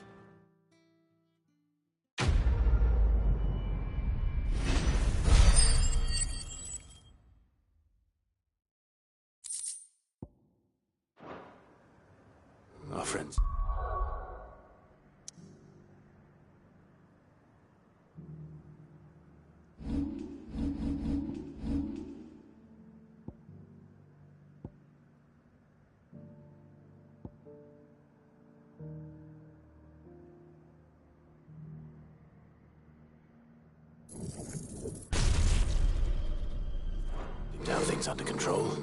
Our friends. Now things under control.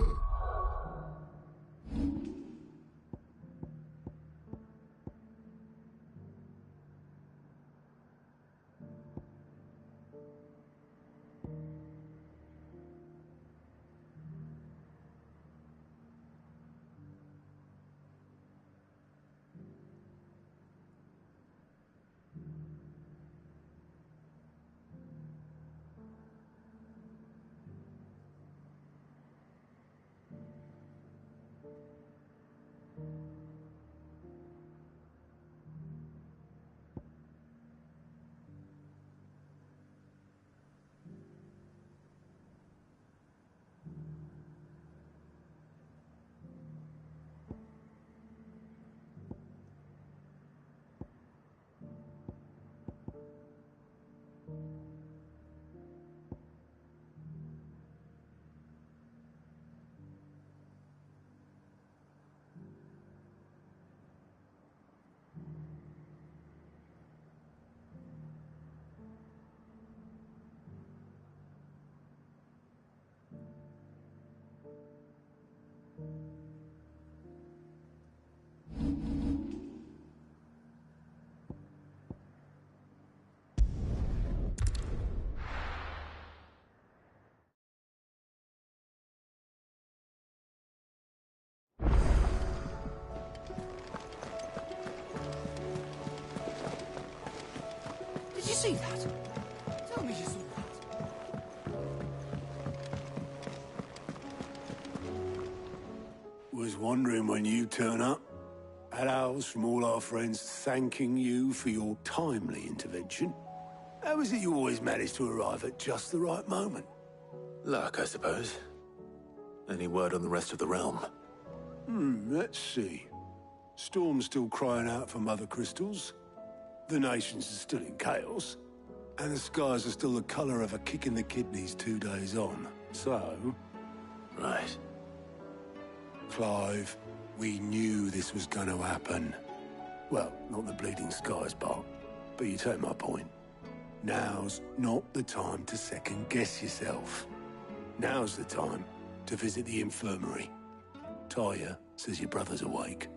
Did you see that? Tell me you saw that. Was wondering when you turn up. Had owls from all our friends thanking you for your timely intervention. How is it you always manage to arrive at just the right moment? Luck, I suppose. Any word on the rest of the realm? Let's see. Storm's still crying out for Mother Crystals. The nations are still in chaos. And the skies are still the color of a kick in the kidneys 2 days on. So... Right. Clive, we knew this was going to happen. Well, not the bleeding skies part, but you take my point. Now's not the time to second-guess yourself. Now's the time to visit the infirmary. Taya says your brother's awake.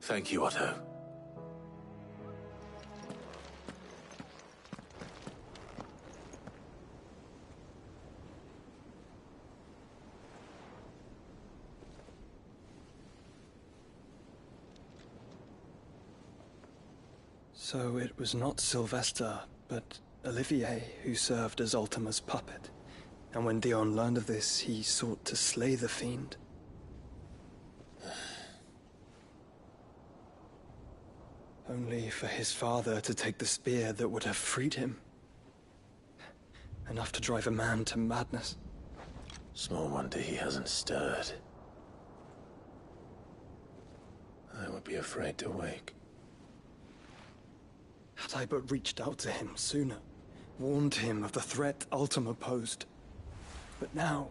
Thank you, Otto. So it was not Sylvester, but Olivier who served as Ultima's puppet. And when Dion learned of this, he sought to slay the fiend. Only for his father to take the spear that would have freed him. Enough to drive a man to madness. Small wonder he hasn't stirred. I would be afraid to wake. Had I but reached out to him sooner, warned him of the threat Ultima posed. But now,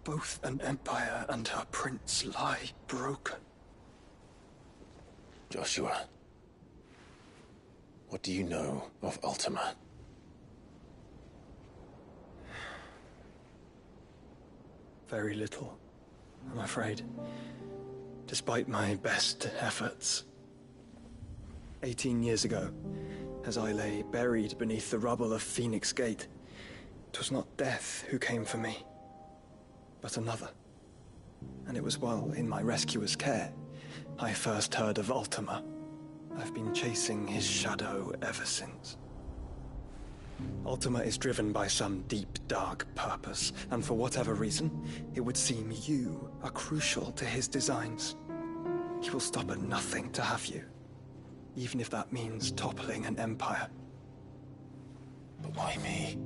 both an empire and her prince lie broken. Joshua, what do you know of Ultima? Very little, I'm afraid. Despite my best efforts. 18 years ago, as I lay buried beneath the rubble of Phoenix Gate, 'twas not death who came for me, but another. And it was while in my rescuer's care, I first heard of Ultima. I've been chasing his shadow ever since. Ultima is driven by some deep, dark purpose, and for whatever reason, it would seem you are crucial to his designs. He will stop at nothing to have you, even if that means toppling an empire. But why me?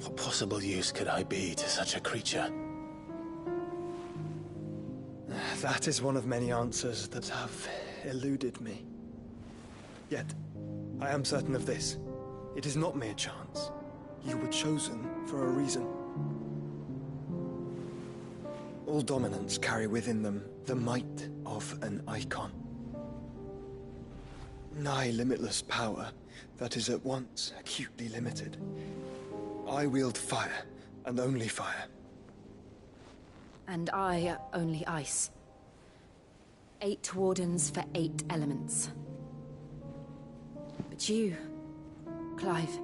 What possible use could I be to such a creature? That is one of many answers that have eluded me. Yet, I am certain of this. It is not mere chance. You were chosen for a reason. All dominants carry within them the might of an icon. Nigh limitless power that is at once acutely limited. I wield fire, and only fire. And I only ice. 8 wardens for 8 elements. But you, Clive.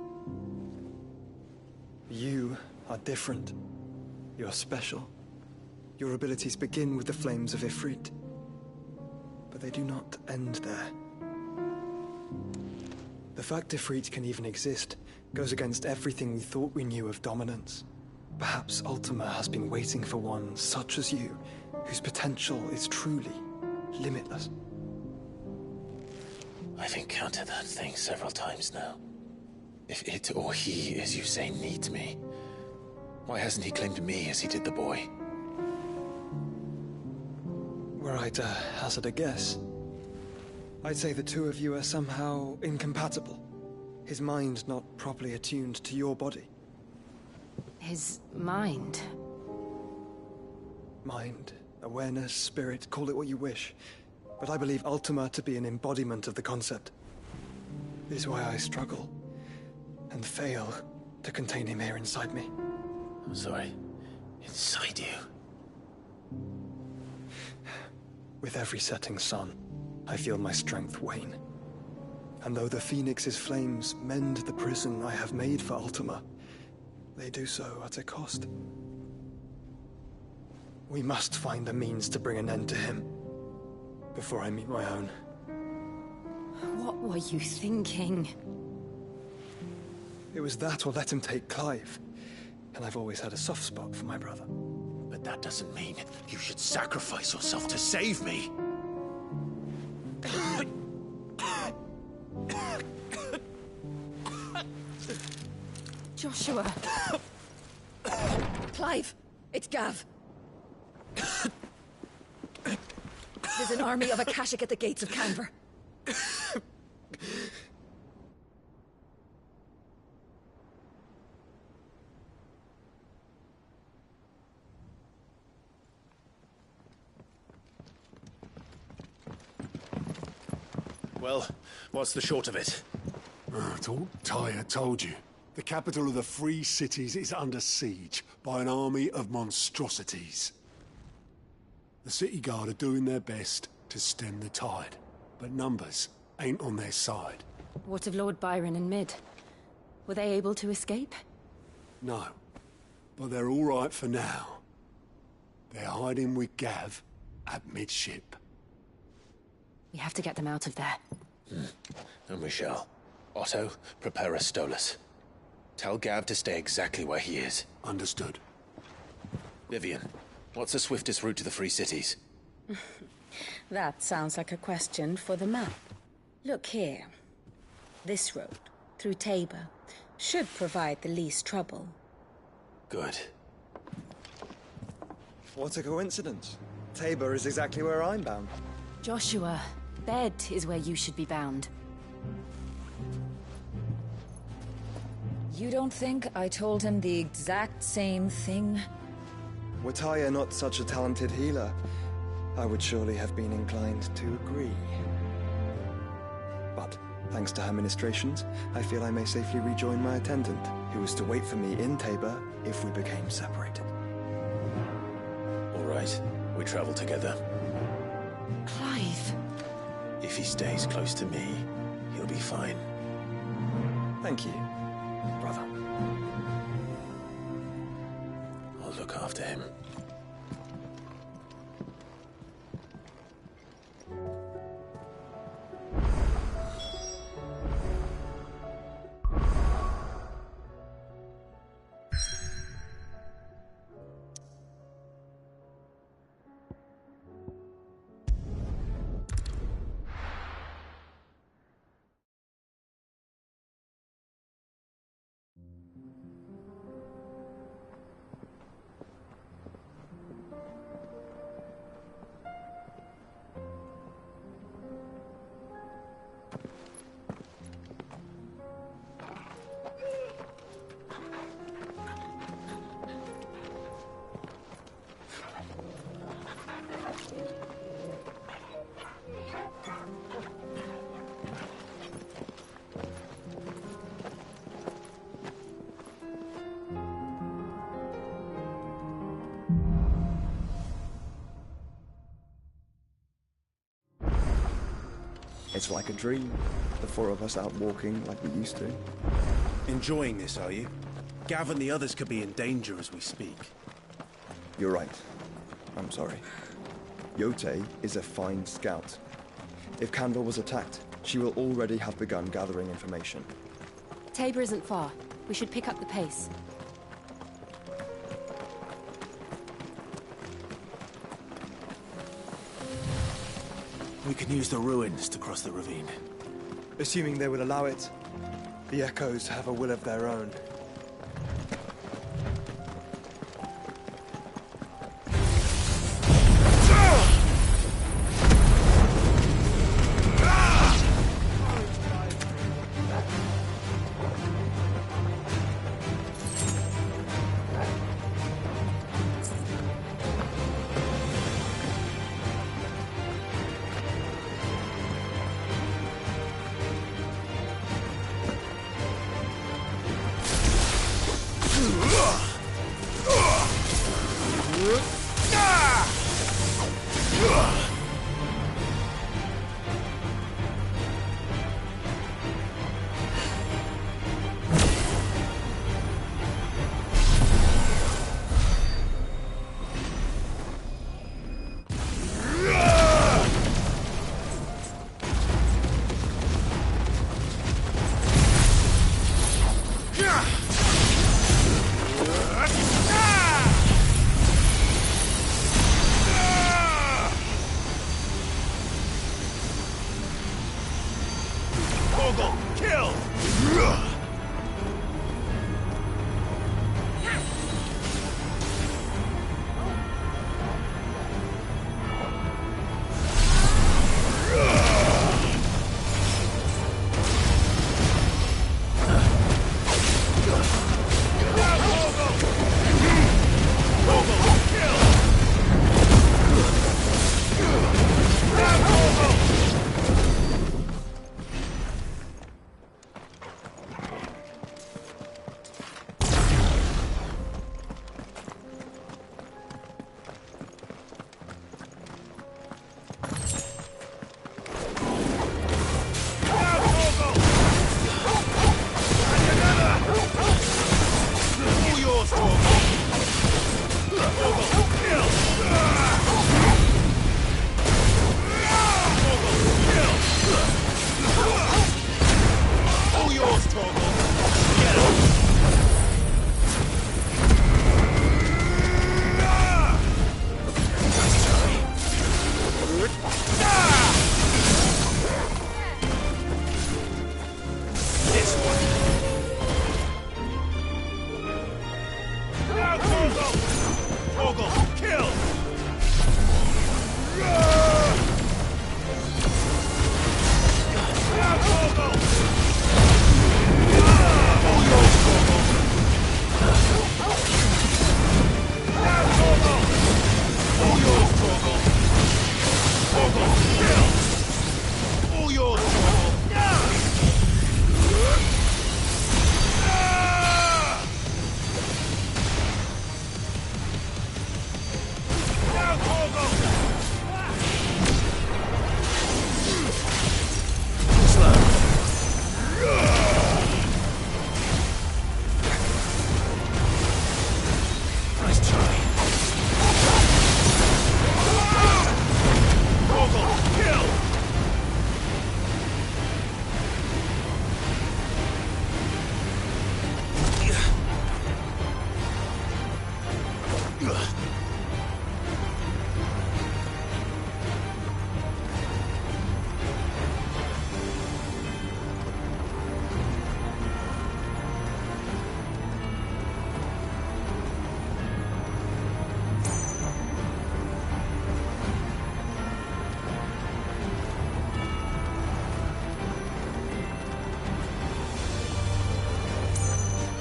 You are different. You're special. Your abilities begin with the flames of Ifrit. But they do not end there. The fact Ifrit can even exist goes against everything we thought we knew of dominance. Perhaps Ultima has been waiting for one such as you, whose potential is truly limitless. I've encountered that thing several times now. If it or he, as you say, needs me, why hasn't he claimed me as he did the boy? Were I to hazard a guess, I'd say the two of you are somehow incompatible. His mind not properly attuned to your body. His mind? Mind, awareness, spirit, call it what you wish. But I believe Ultima to be an embodiment of the concept. This is why I struggle and fail to contain him here inside me. I'm sorry. Inside you? With every setting sun, I feel my strength wane. And though the Phoenix's flames mend the prison I have made for Ultima, they do so at a cost. We must find a means to bring an end to him before I meet my own. What were you thinking? It was that or let him take Clive. And I've always had a soft spot for my brother. But that doesn't mean you should sacrifice yourself to save me. Joshua. Clive, it's Gav. There's an army of Akashic at the gates of Canver. Well, what's the short of it? I thought Tyre told you. The capital of the Free Cities is under siege by an army of monstrosities. The city guard are doing their best to stem the tide, but numbers ain't on their side. What of Lord Byron and Mid? Were they able to escape? No, but they're all right for now. They're hiding with Gav at midship. We have to get them out of there. And we shall. Otto, prepare a Stolas. Tell Gav to stay exactly where he is. Understood. Vivian, what's the swiftest route to the Free Cities? That sounds like a question for the map. Look here. This road, through Tabor, should provide the least trouble. Good. What a coincidence. Tabor is exactly where I'm bound. Joshua, bed is where you should be bound. You don't think I told him the exact same thing? Were Tyre not such a talented healer, I would surely have been inclined to agree. But, thanks to her ministrations, I feel I may safely rejoin my attendant, who was to wait for me in Tabor if we became separated. All right, we travel together. Clive. If he stays close to me, he'll be fine. Thank you, brother. I'll look after him. It's like a dream. The four of us out walking like we used to. Enjoying this, are you? Gav and the others could be in danger as we speak. You're right. I'm sorry. Yote is a fine scout. If Kandor was attacked, she will already have begun gathering information. Tabor isn't far. We should pick up the pace. We can use the ruins to cross the ravine. Assuming they would allow it. The Echoes have a will of their own.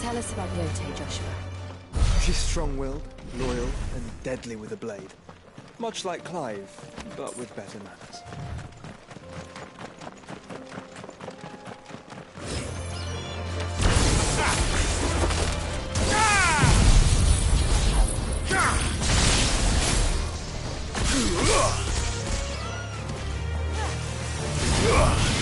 Tell us about Yote, Joshua. She's strong-willed, loyal, and deadly with a blade. Much like Clive, but with better manners. Ugh!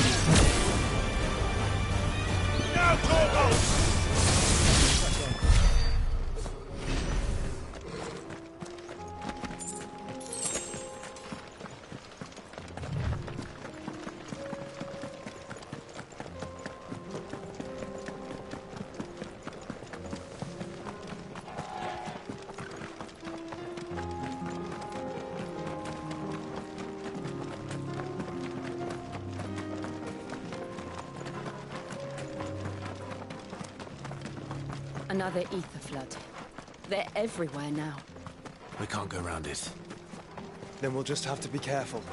Another ether flood. They're everywhere now. We can't go around it. Then we'll just have to be careful.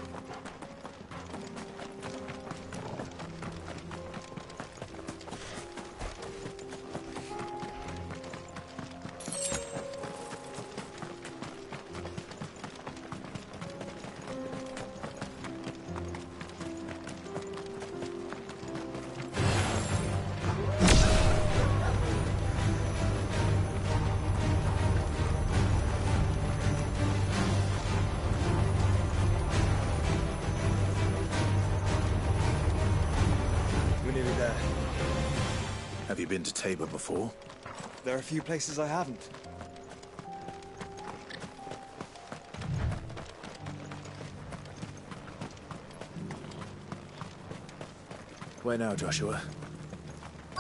Have you been to Tabor before? There are a few places I haven't. Where now, Joshua?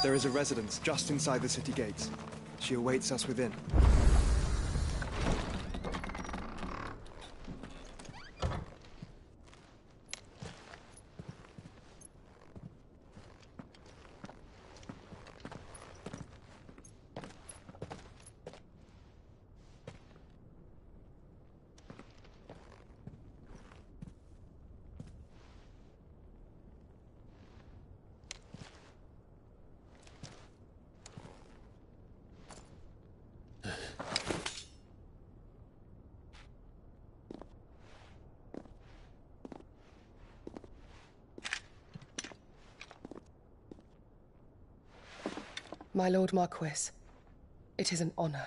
There is a residence just inside the city gates. She awaits us within. My Lord Marquis, it is an honor.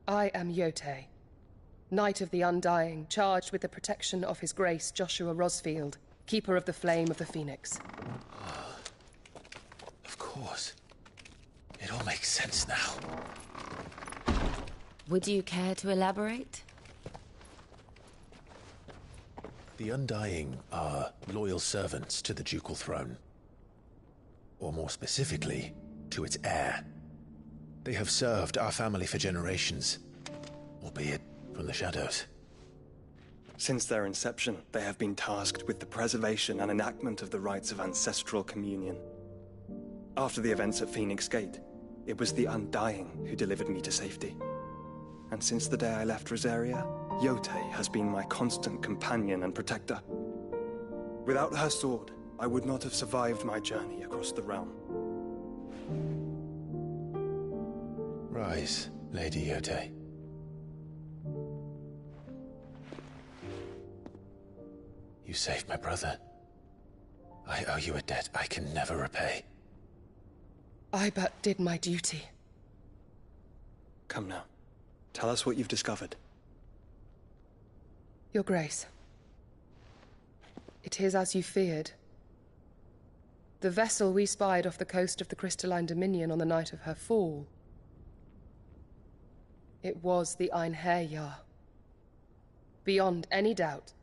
I am Yote, Knight of the Undying, charged with the protection of His Grace Joshua Rosfield, Keeper of the Flame of the Phoenix. Of course. It all makes sense now. Would you care to elaborate? The Undying are loyal servants to the ducal throne. Or more specifically, to its heir. They have served our family for generations, albeit from the shadows. Since their inception, they have been tasked with the preservation and enactment of the rites of ancestral communion. After the events at Phoenix Gate, it was the Undying who delivered me to safety. And since the day I left Rosaria, Yote has been my constant companion and protector. Without her sword, I would not have survived my journey across the realm. Rise, Lady Yote. You saved my brother. I owe you a debt I can never repay. I but did my duty. Come now. Tell us what you've discovered. Your Grace. It is as you feared. The vessel we spied off the coast of the Crystalline Dominion on the night of her fall. It was the Einherjar. Beyond any doubt.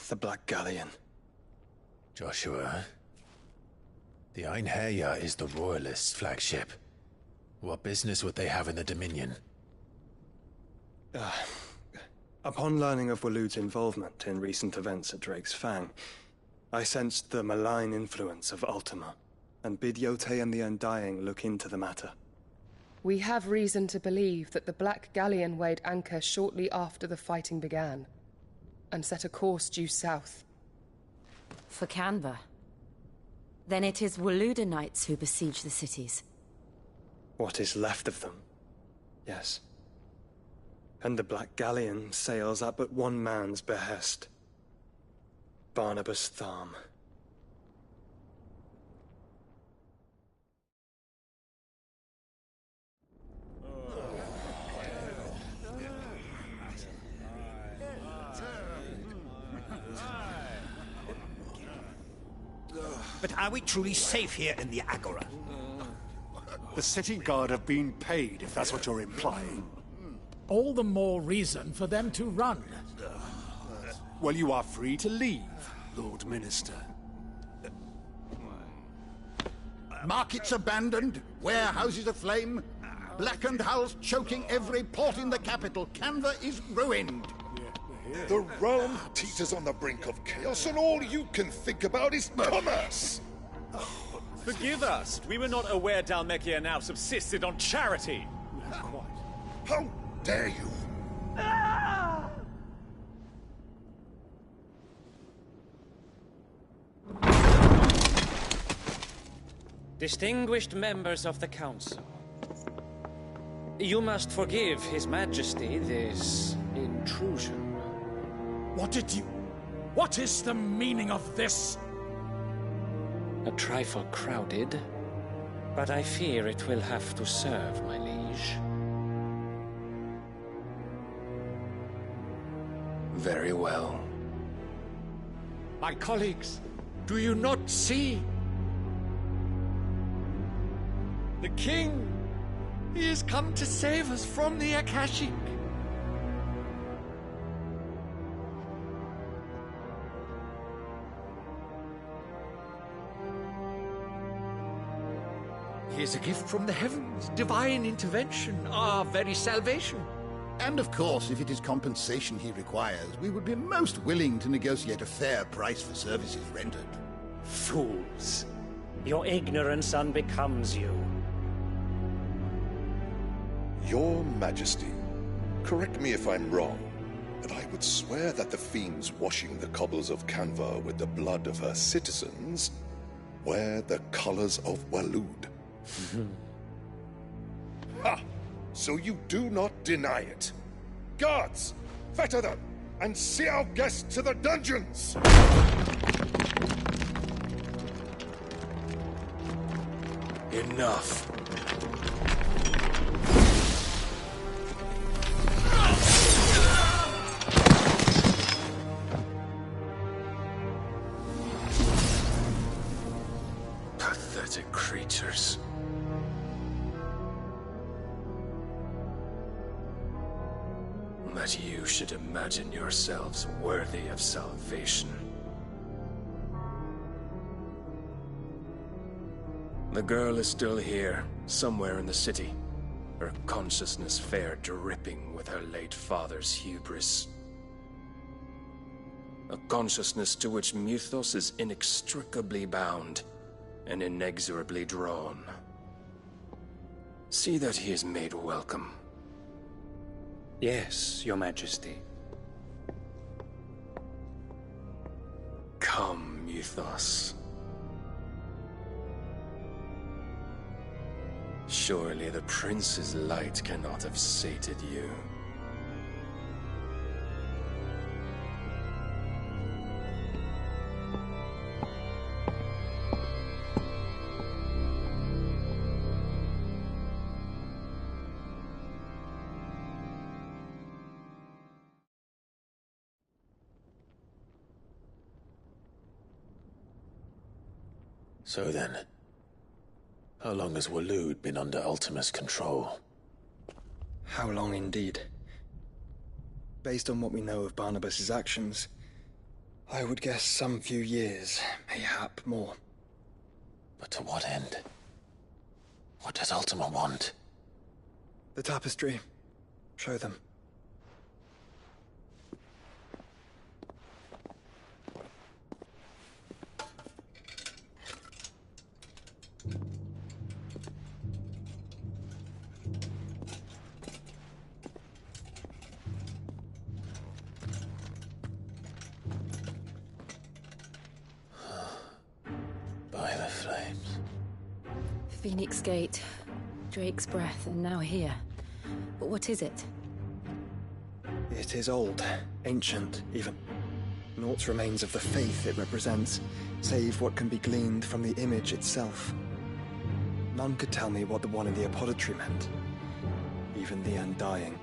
The Black Galleon. Joshua, the Einherjar is the Royalists' flagship. What business would they have in the Dominion? Upon learning of Waloed's involvement in recent events at Drake's Fang, I sensed the malign influence of Ultima, and bid Yote and the Undying look into the matter. We have reason to believe that the Black Galleon weighed anchor shortly after the fighting began, and set a course due south. For Canva. Then it is Waloed Knights who besiege the cities. What is left of them, yes. And the Black Galleon sails at but one man's behest. Barnabas Tharm. But are we truly safe here in the Agora? The city guard have been paid, if that's what you're implying. All the more reason for them to run. Well, you are free to leave, Lord Minister. Markets abandoned, warehouses aflame, blackened hulls choking every port in the capital. Canva is ruined. The realm teeters on the brink of chaos, and all you can think about is commerce! Forgive us. We were not aware Dhalmekia now subsisted on charity. How dare you! Distinguished members of the Council, you must forgive His Majesty this intrusion. What is the meaning of this? A trifle crowded, but I fear it will have to serve, my liege. Very well. My colleagues, do you not see? The king! He has come to save us from the Akashic! He is a gift from the heavens, divine intervention, our very salvation. And of course, if it is compensation he requires, we would be most willing to negotiate a fair price for services rendered. Fools! Your ignorance unbecomes you. Your Majesty, correct me if I'm wrong, but I would swear that the fiends washing the cobbles of Canva with the blood of her citizens wear the colors of Waloed. Ha! So you do not deny it. Guards, fetter them, and see our guests to the dungeons! Enough. Pathetic creatures. That you should imagine yourselves worthy of salvation. The girl is still here, somewhere in the city. Her consciousness fair dripping with her late father's hubris. A consciousness to which Mythos is inextricably bound and inexorably drawn. See that he is made welcome. Yes, Your Majesty. Come, Mythos. Surely the prince's light cannot have sated you. So then, how long has Waloed been under Ultima's control? How long indeed? Based on what we know of Barnabas's actions, I would guess some few years, mayhap more. But to what end? What does Ultima want? The tapestry. Show them. By the flames. Phoenix Gate, Drake's Breath, and now here. But what is it? It is old, ancient, even. Naught remains of the faith it represents, save what can be gleaned from the image itself. None could tell me what the one in the apothecary meant, even the Undying.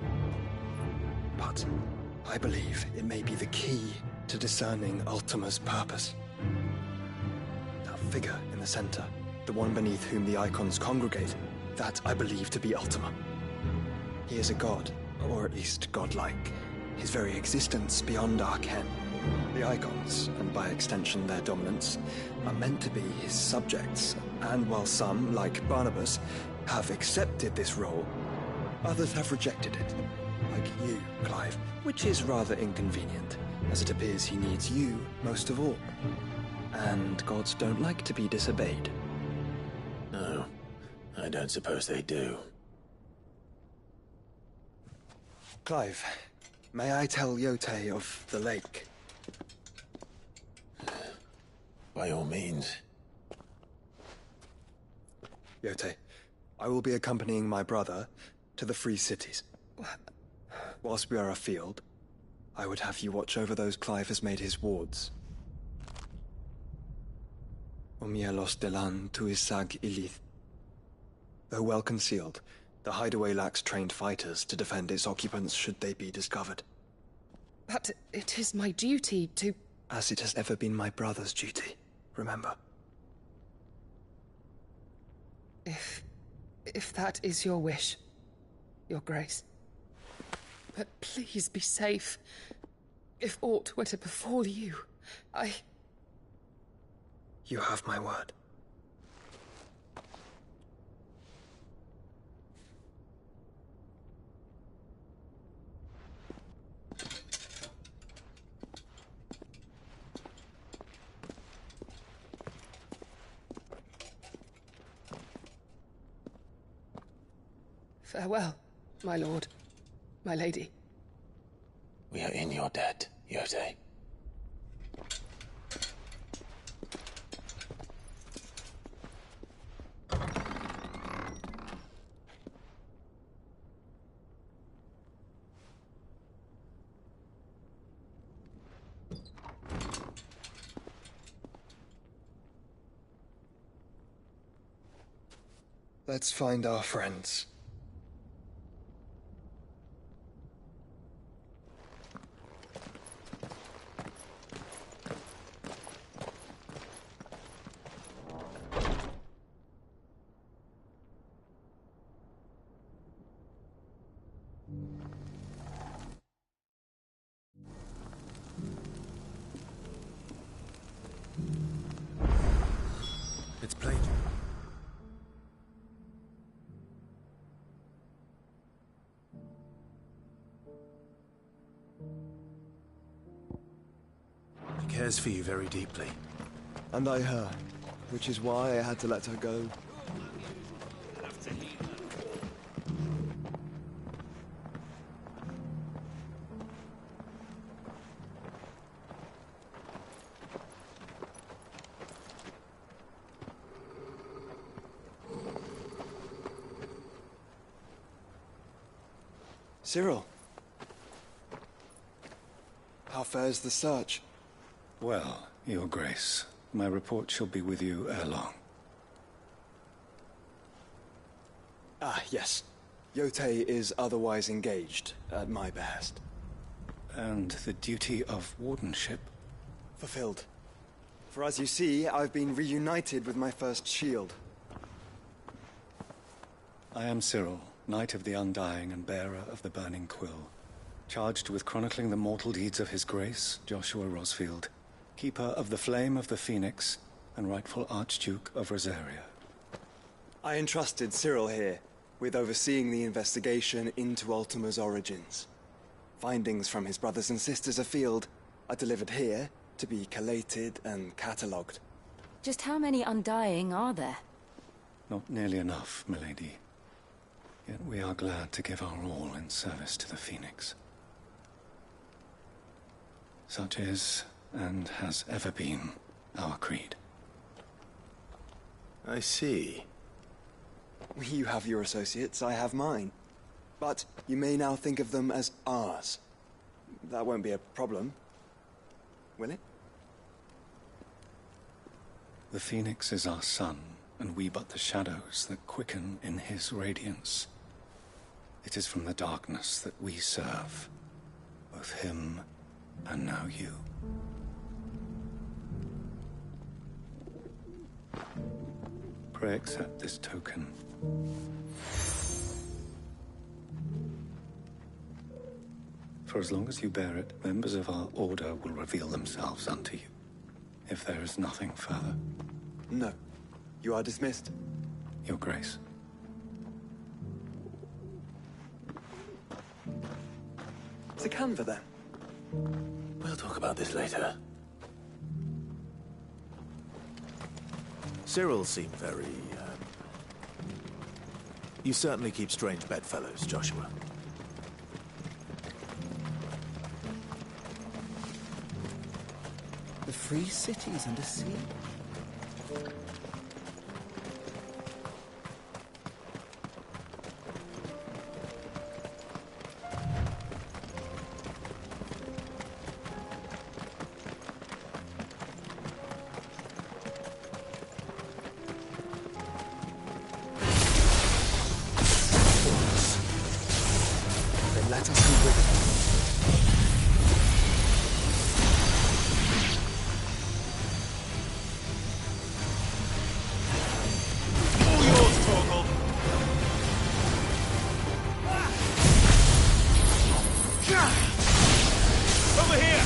But I believe it may be the key to discerning Ultima's purpose. That figure in the center, the one beneath whom the icons congregate, that I believe to be Ultima. He is a god, or at least godlike, his very existence beyond our ken. The icons, and by extension their dominants, are meant to be his subjects, and while some, like Barnabas, have accepted this role, others have rejected it, like you, Clive, which is rather inconvenient, as it appears he needs you most of all. And gods don't like to be disobeyed. No, I don't suppose they do. Clive, may I tell Yote of the lake? By all means. Yote, I will be accompanying my brother to the Free Cities. Whilst we are afield, I would have you watch over those Clive has made his wards. Omielos delan tuisag ilith. Though well concealed, the hideaway lacks trained fighters to defend its occupants should they be discovered. But it is my duty to... As it has ever been my brother's duty, remember. If that is your wish, Your Grace. But please be safe. If aught were to befall you, You have my word. Farewell, my lord, my lady. We are in your debt, Yote. Let's find our friends. It's played. She cares for you very deeply. And I her, which is why I had to let her go. Cyril. How fares the search? Well, Your Grace, my report shall be with you ere long. Ah, yes. Yote is otherwise engaged, at my behest. And the duty of wardenship? Fulfilled. For as you see, I've been reunited with my first shield. I am Cyril, Knight of the Undying and bearer of the Burning Quill, charged with chronicling the mortal deeds of His Grace, Joshua Rosfield, keeper of the Flame of the Phoenix and rightful Archduke of Rosaria. I entrusted Cyril here with overseeing the investigation into Ultima's origins. Findings from his brothers and sisters afield are delivered here to be collated and catalogued. Just how many Undying are there? Not nearly enough, milady. Yet we are glad to give our all in service to the Phoenix. Such is, and has ever been, our creed. I see. You have your associates, I have mine. But you may now think of them as ours. That won't be a problem, will it? The Phoenix is our sun, and we but the shadows that quicken in his radiance. It is from the darkness that we serve, both him and now you. Pray accept this token. For as long as you bear it, members of our order will reveal themselves unto you. If there is nothing further. No. You are dismissed. Your Grace. It's a canva, then. We'll talk about this later. Cyril seemed very, You certainly keep strange bedfellows, Joshua. The free cities under sea. Then let us be with it. Over here!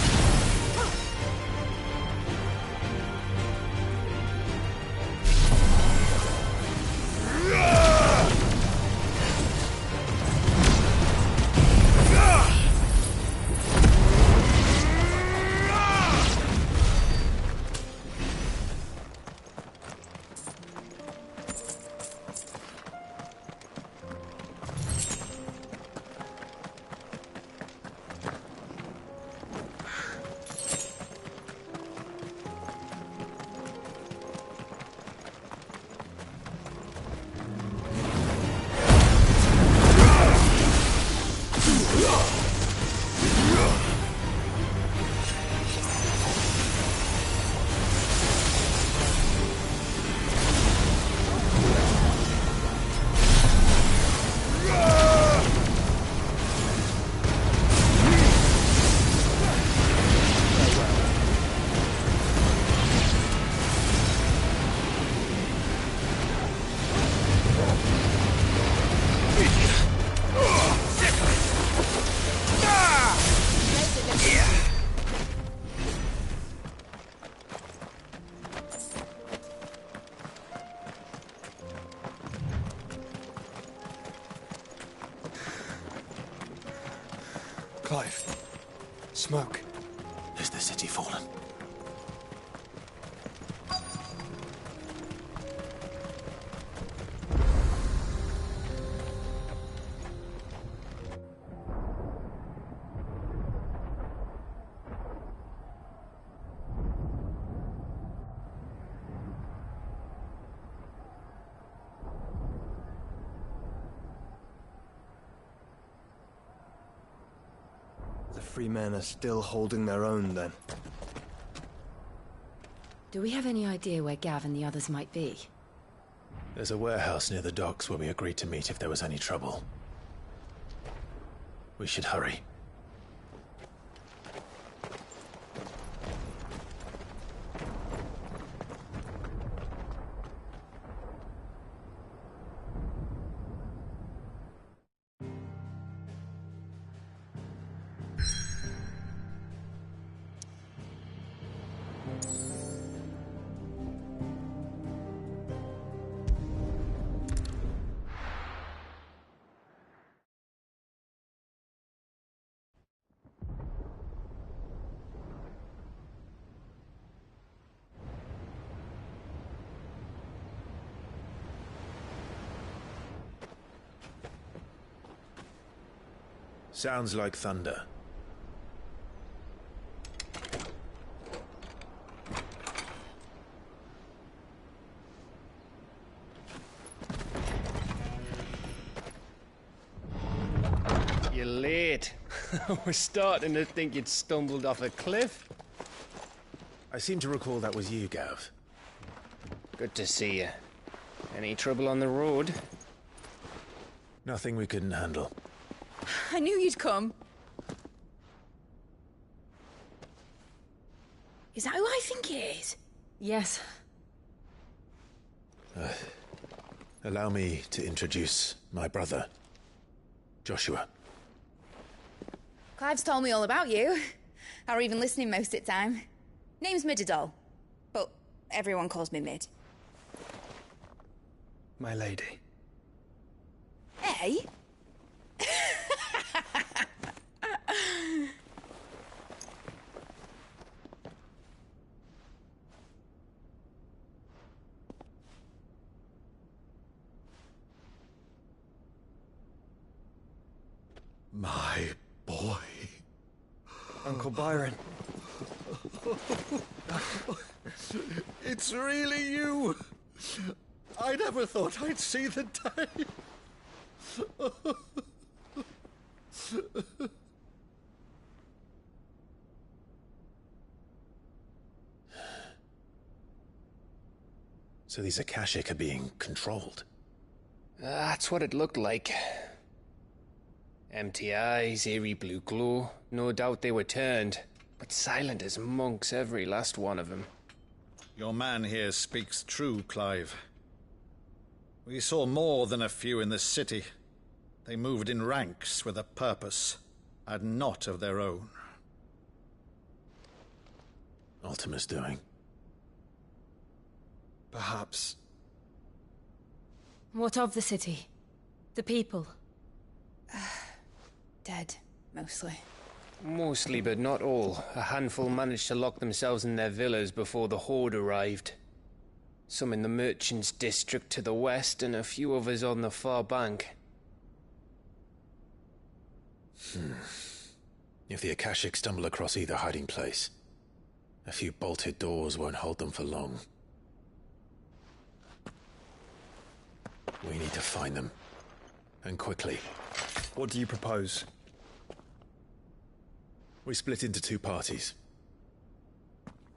Clive. Smoke. Is the city fallen? The free men are still holding their own, then. Do we have any idea where Gav and the others might be? There's a warehouse near the docks where we agreed to meet if there was any trouble. We should hurry. Sounds like thunder. You're late. We're starting to think you'd stumbled off a cliff. I seem to recall that was you, Gav. Good to see you. Any trouble on the road? Nothing we couldn't handle. I knew you'd come. Is that who I think it is? Yes. Allow me to introduce my brother, Joshua. Clive's told me all about you. Or even listening most of the time. Name's Midadol, but everyone calls me Mid. My lady. Hey? My boy. Uncle Byron. It's really you. I never thought I'd see the day. So these Akashic are being controlled? That's what it looked like. Empty eyes, eerie blue glow. No doubt they were turned, but silent as monks, every last one of them. Your man here speaks true, Clive. We saw more than a few in the city. They moved in ranks with a purpose, and not of their own. Ultima's doing. Perhaps. What of the city? The people? Dead, mostly. Mostly, but not all. A handful managed to lock themselves in their villas before the Horde arrived. Some in the merchants' district to the west, and a few others on the far bank. If the Akashic stumble across either hiding place, a few bolted doors won't hold them for long. We need to find them. And quickly. What do you propose? We split into two parties.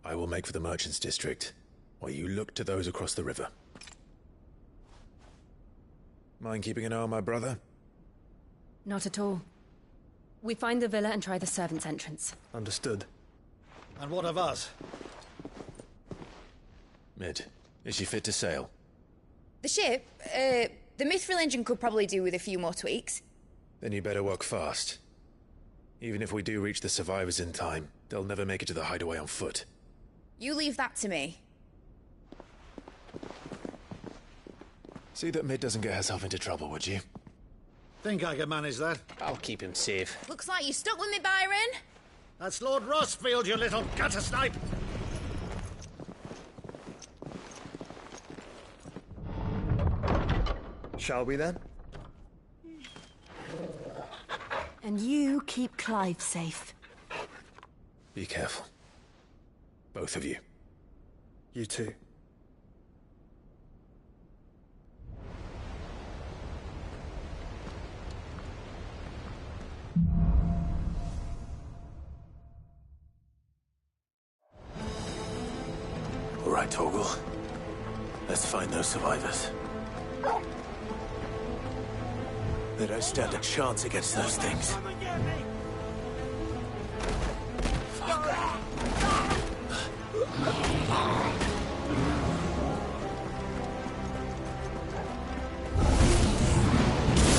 I will make for the merchants' district, while you look to those across the river. Mind keeping an eye on my brother? Not at all. We find the villa and try the servants' entrance. Understood. And what of us? Mid, is she fit to sail? The ship, the Mithril engine could probably do with a few more tweaks. Then you better work fast. Even if we do reach the survivors in time, they'll never make it to the hideaway on foot. You leave that to me. See that Mid doesn't get herself into trouble, would you? Think I can manage that? I'll keep him safe. Looks like you stuck with me, Byron. That's Lord Rossfield, you little gutter snipe! Shall we then? And you keep Clive safe. Be careful. Both of you. You too. All right, Torgal. Let's find those survivors. They don't stand a chance against those things.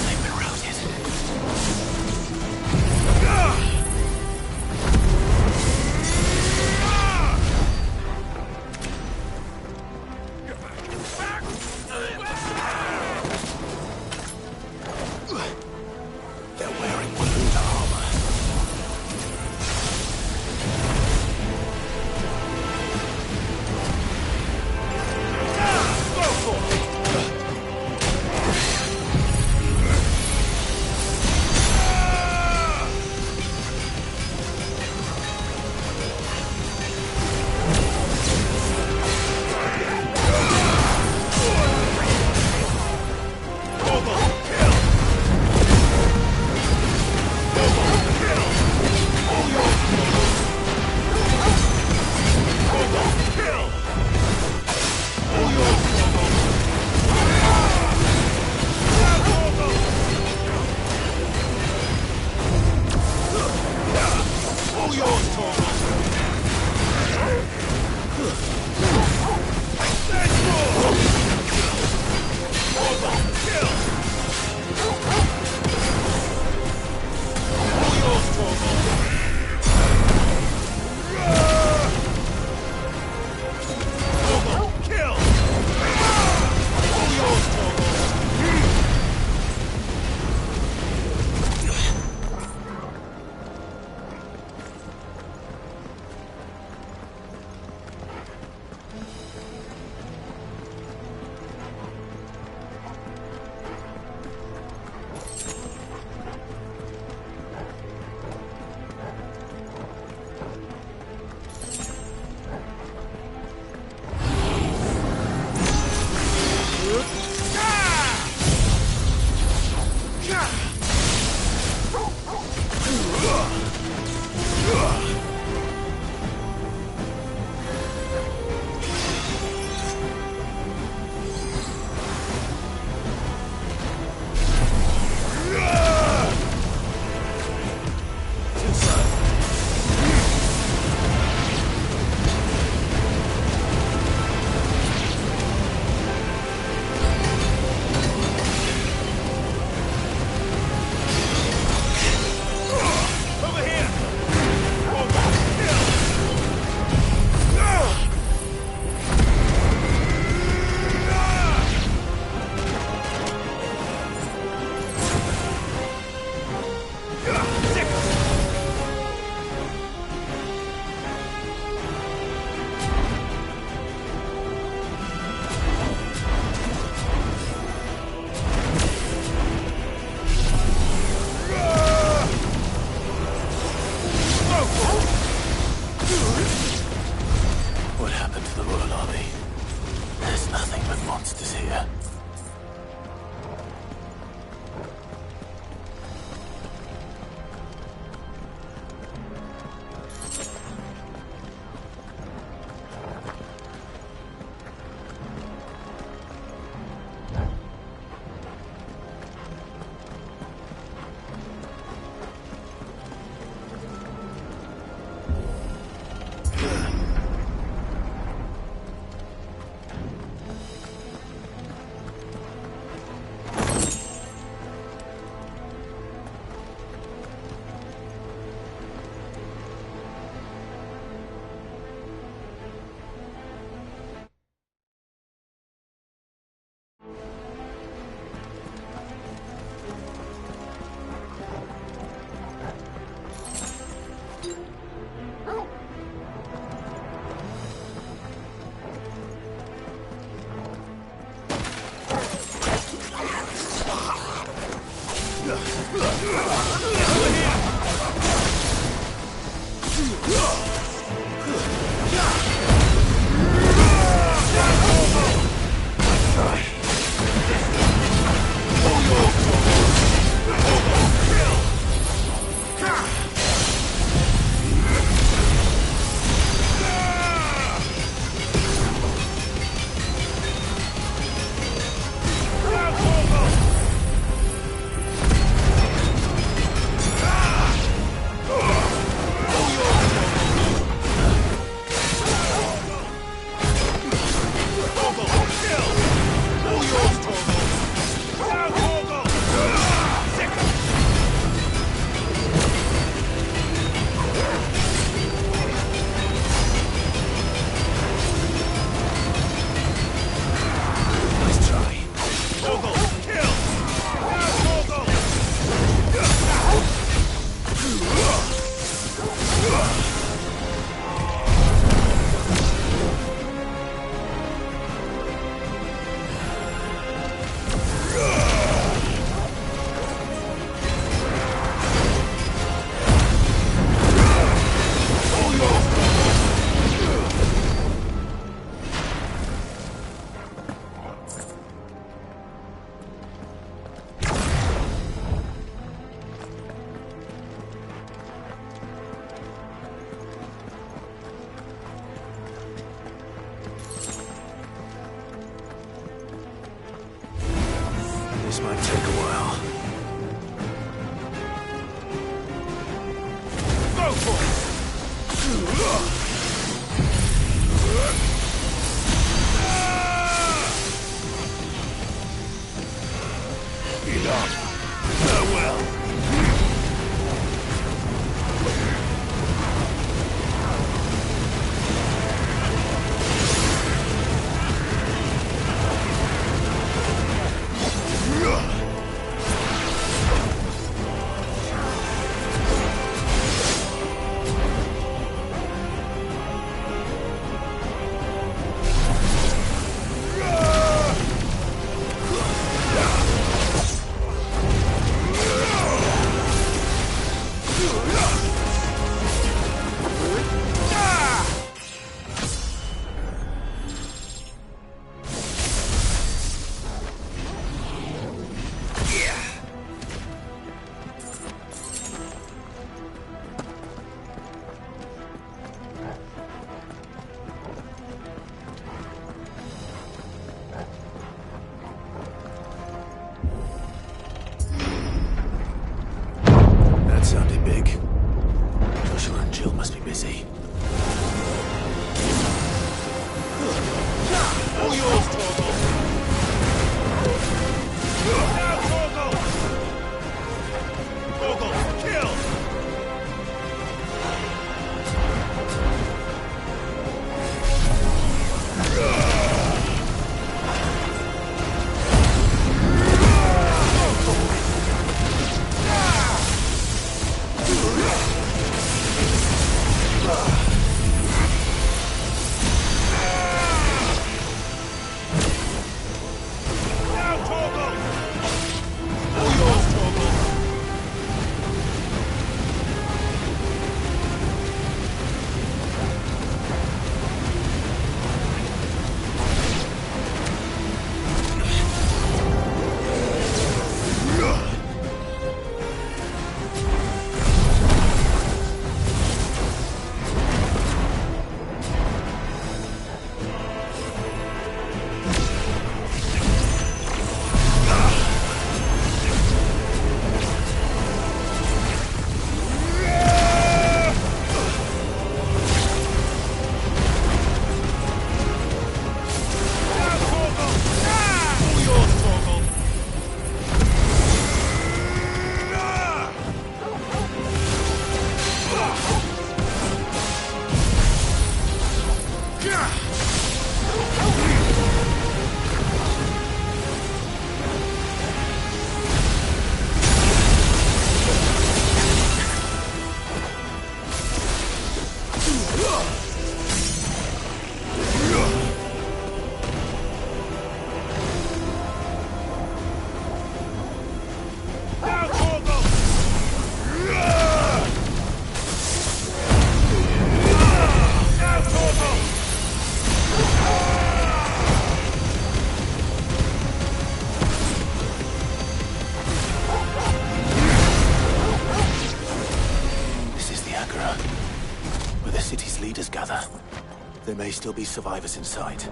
They've been routed. They're wearing blue armor. is here. This might take a while. Go for it! Enough. Farewell. There may still be survivors inside.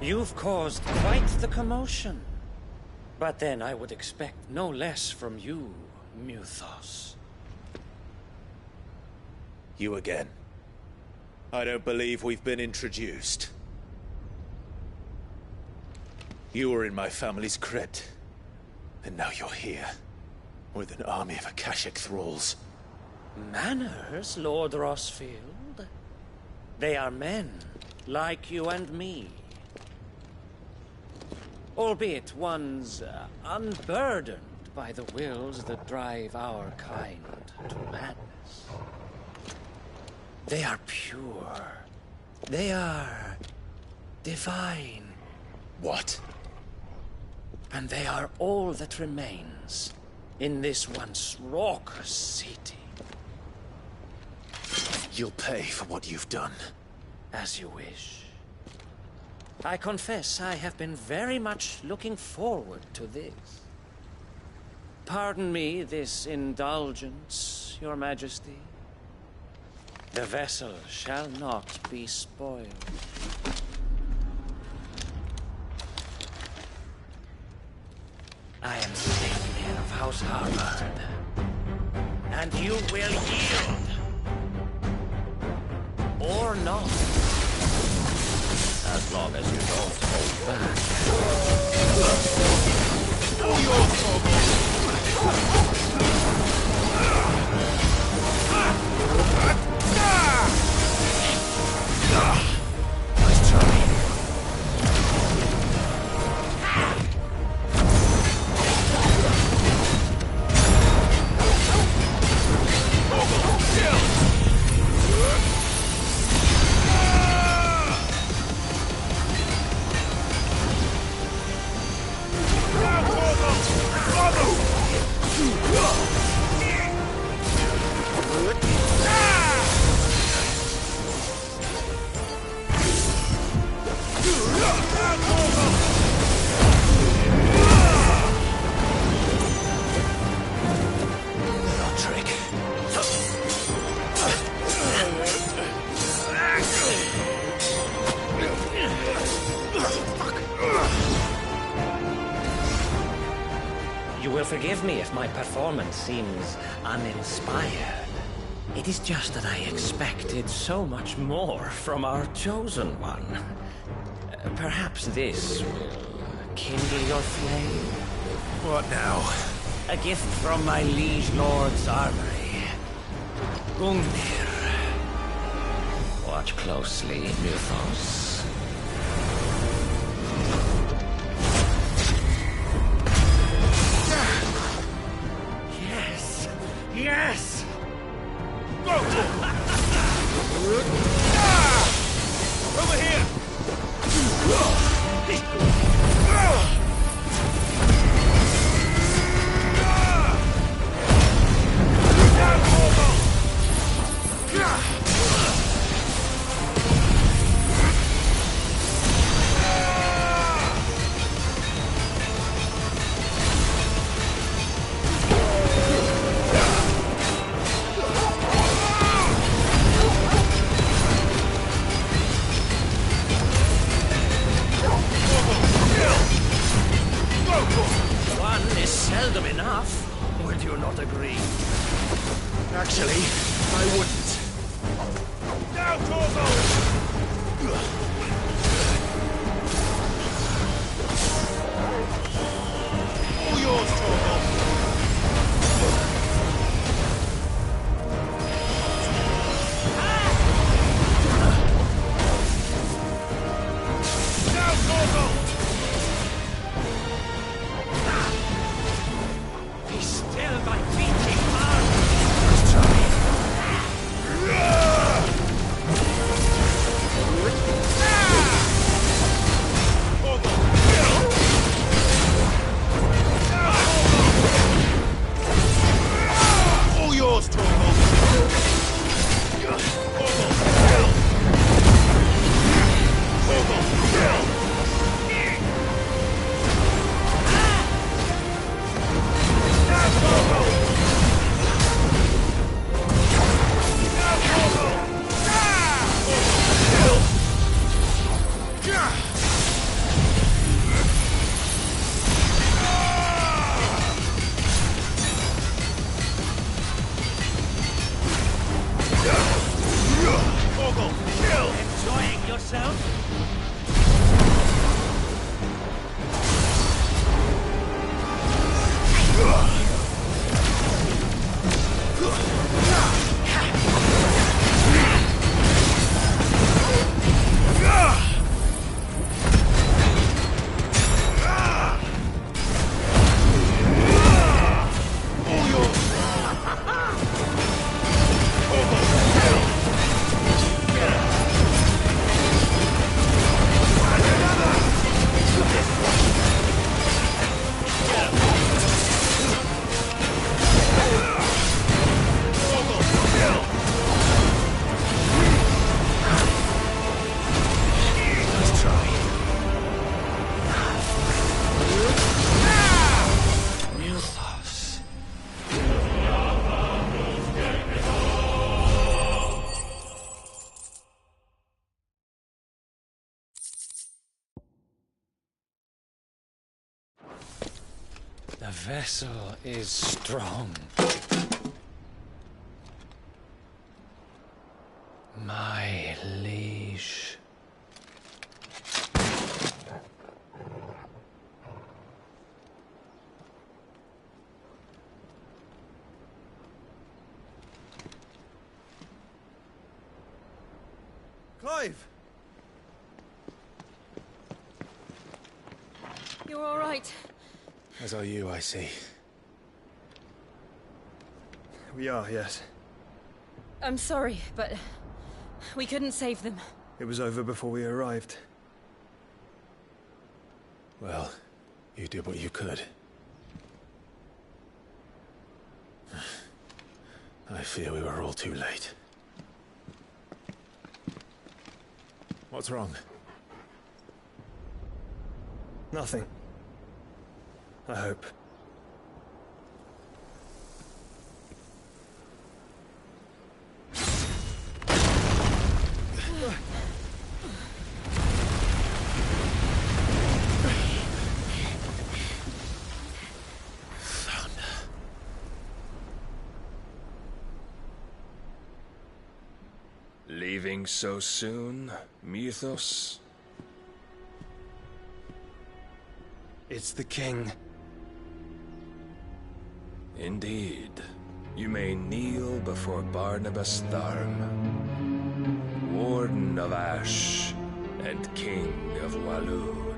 You've caused quite the commotion. But then I would expect no less from you, Muthos. You again. I don't believe we've been introduced. You were in my family's crypt. And now you're here. With an army of Akashic thralls. Manners, Lord Rosfield? They are men, like you and me. Albeit ones unburdened by the wills that drive our kind to madness. They are pure. They are divine. What? And they are all that remains in this once raucous city. You'll pay for what you've done. As you wish. I confess I have been very much looking forward to this. Pardon me this indulgence, Your Majesty. The vessel shall not be spoiled. I am Savior of House Harvard. And you will yield. Or not. As long as you don't hold back. Oh, your nice try. will forgive me if my performance seems uninspired. It is just that I expected so much more from our chosen one. Perhaps this will kindle your flame? What now? A gift from my liege lord's armory. Gungnir. Watch closely, Mythos. Yes! Yes! Over here! One is seldom enough. Would you not agree? Actually, I wouldn't. Now, Torgo! All yours, Torgo! Now, Torgo! Be still, my beating heart! Let's try. All yours, Torgo! Enjoying yourself? The vessel is strong. My liege. Clive! You're all right. As are you, I see. We are, yes. I'm sorry, but we couldn't save them. It was over before we arrived. Well, you did what you could. I fear we were all too late. What's wrong? Nothing. I hope. Leaving so soon, Mythos? It's the king. Indeed. You may kneel before Barnabas Tharm, Warden of Ash and King of Walud.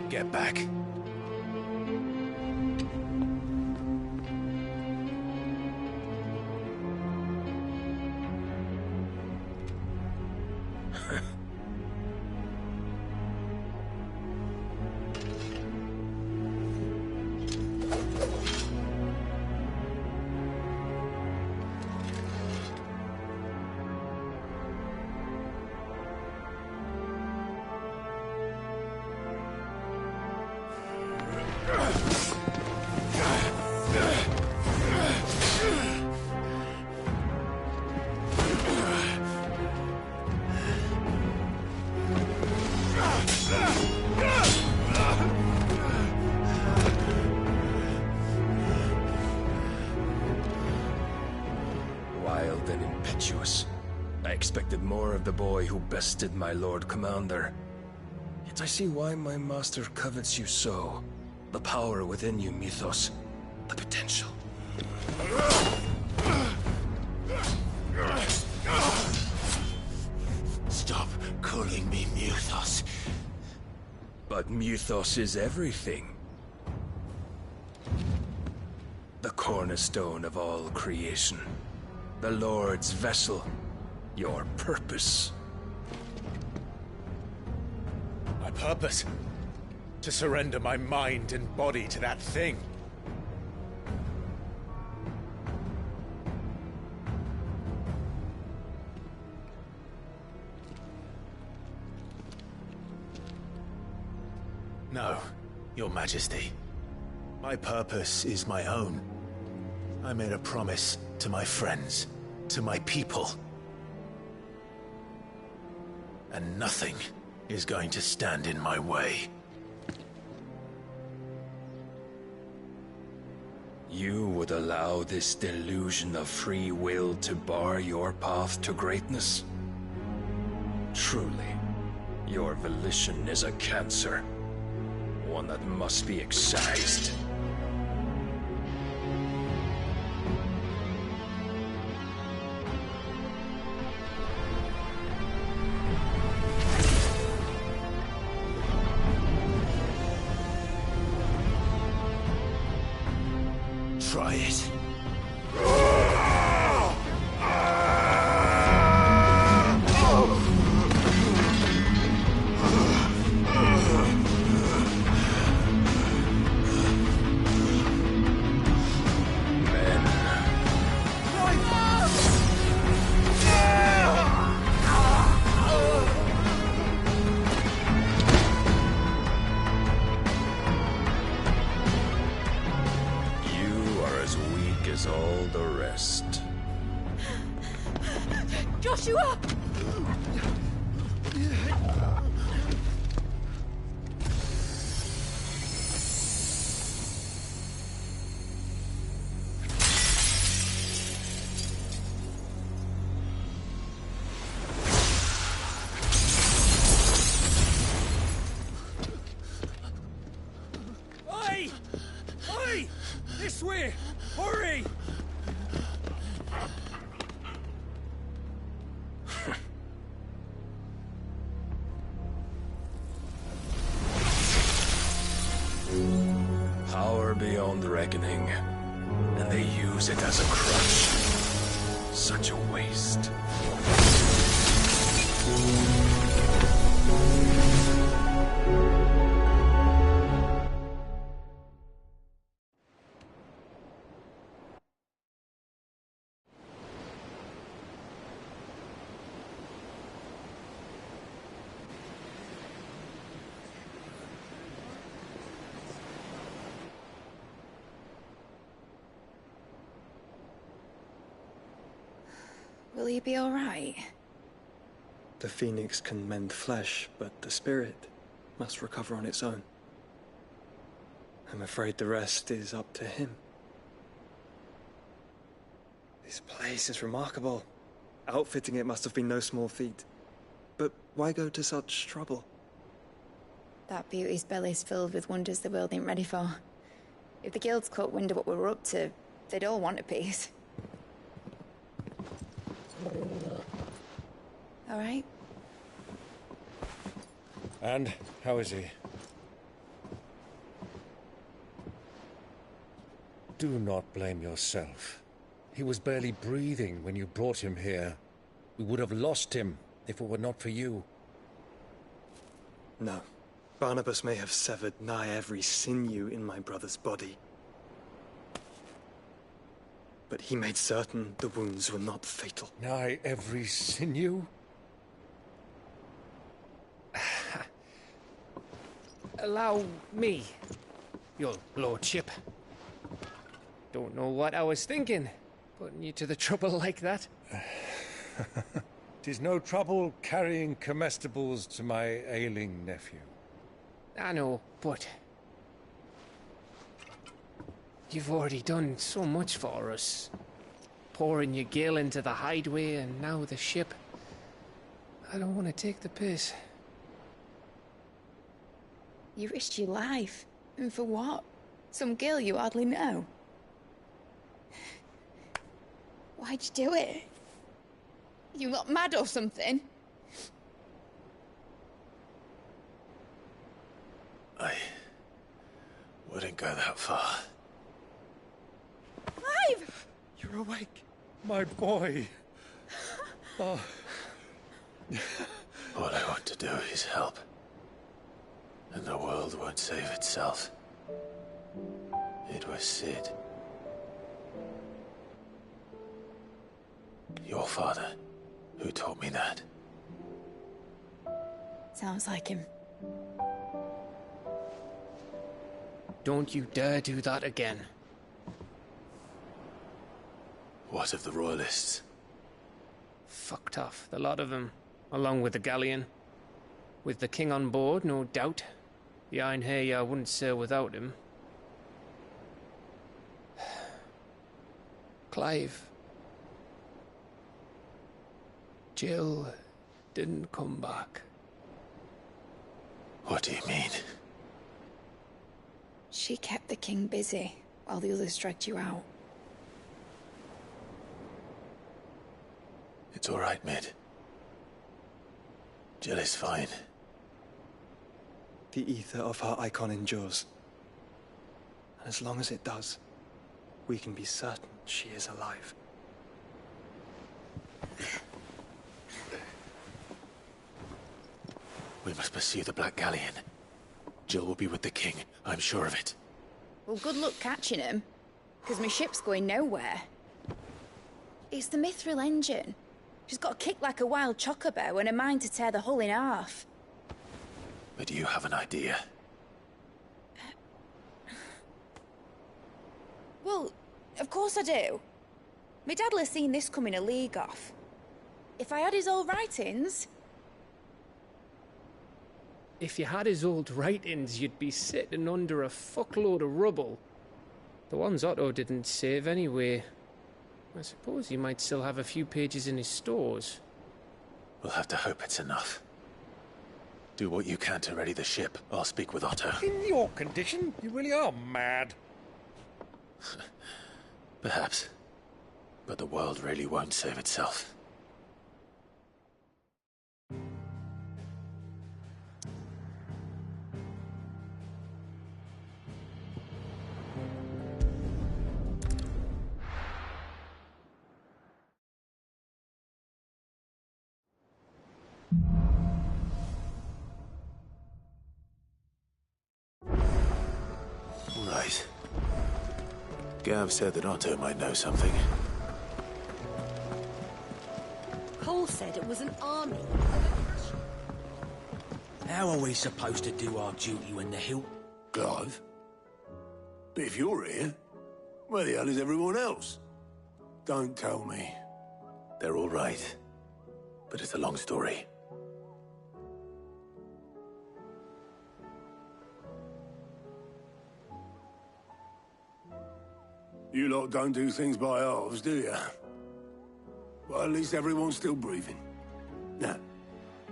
Get back. Wild and impetuous. I expected more of the boy who bested my Lord Commander. Yet I see why my master covets you so. The power within you, Mythos. The potential. Stop calling me Mythos. But Mythos is everything. The cornerstone of all creation. The Lord's vessel. Your purpose. My purpose? To surrender my mind and body to that thing. No, Your Majesty. My purpose is my own. I made a promise to my friends, to my people. And nothing is going to stand in my way. You would allow this delusion of free will to bar your path to greatness? Truly, your volition is a cancer. One that must be excised. Try it. All the rest. Joshua! Oi! Oi! This way! Hurry! Power beyond reckoning, and they use it as a crutch. Such a waste. Will he be all right? The Phoenix can mend flesh, but the spirit must recover on its own. I'm afraid the rest is up to him. This place is remarkable. Outfitting it must have been no small feat. But why go to such trouble? That beauty's belly's filled with wonders the world ain't ready for. If the guilds caught wind of what we were up to, they'd all want a piece. All right? And how is he? Do not blame yourself. He was barely breathing when you brought him here. We would have lost him if it were not for you. No. Barnabas may have severed nigh every sinew in my brother's body. But he made certain the wounds were not fatal. Nigh every sinew? Allow me, your lordship. Don't know what I was thinking, putting you to the trouble like that. 'Tis no trouble carrying comestibles to my ailing nephew. I know, but you've already done so much for us. Pouring your gil into the hideaway and now the ship. I don't want to take the piss. You risked your life. And for what? Some girl you hardly know. Why'd you do it? You not mad or something? I wouldn't go that far. Clive! You're awake, my boy. Oh. All I want to do is help. And the world won't save itself. It was Sid. Your father, who taught me that. Sounds like him. Don't you dare do that again. What of the Royalists? Fucked off, the lot of them, along with the galleon. With the king on board, no doubt. The Iron Hair wouldn't sail without him. Clive. Jill didn't come back. What do you mean? She kept the king busy while the others dragged you out. It's all right, Mid. Jill is fine. The ether of her icon endures. And as long as it does, we can be certain she is alive. We must pursue the Black Galleon. Jill will be with the king, I'm sure of it. Well, good luck catching him, because my ship's going nowhere. It's the Mithril engine. She's got a kick like a wild chocobo and a mind to tear the hull in half. But you have an idea. Well, of course I do. My dad'll have seen this coming a league off. If I had his old writings... If you had his old writings, you'd be sitting under a fuckload of rubble. The ones Otto didn't save anyway. I suppose he might still have a few pages in his stores. We'll have to hope it's enough. Do what you can to ready the ship. I'll speak with Otto. In your condition, you really are mad. Perhaps. But the world really won't save itself. Right. Gav said that Otto might know something. Cole said it was an army. How are we supposed to do our duty when the hilt... Clive? But if you're here, where the hell is everyone else? Don't tell me. They're all right. But it's a long story. You lot don't do things by halves, do you? Well, at least everyone's still breathing. Now,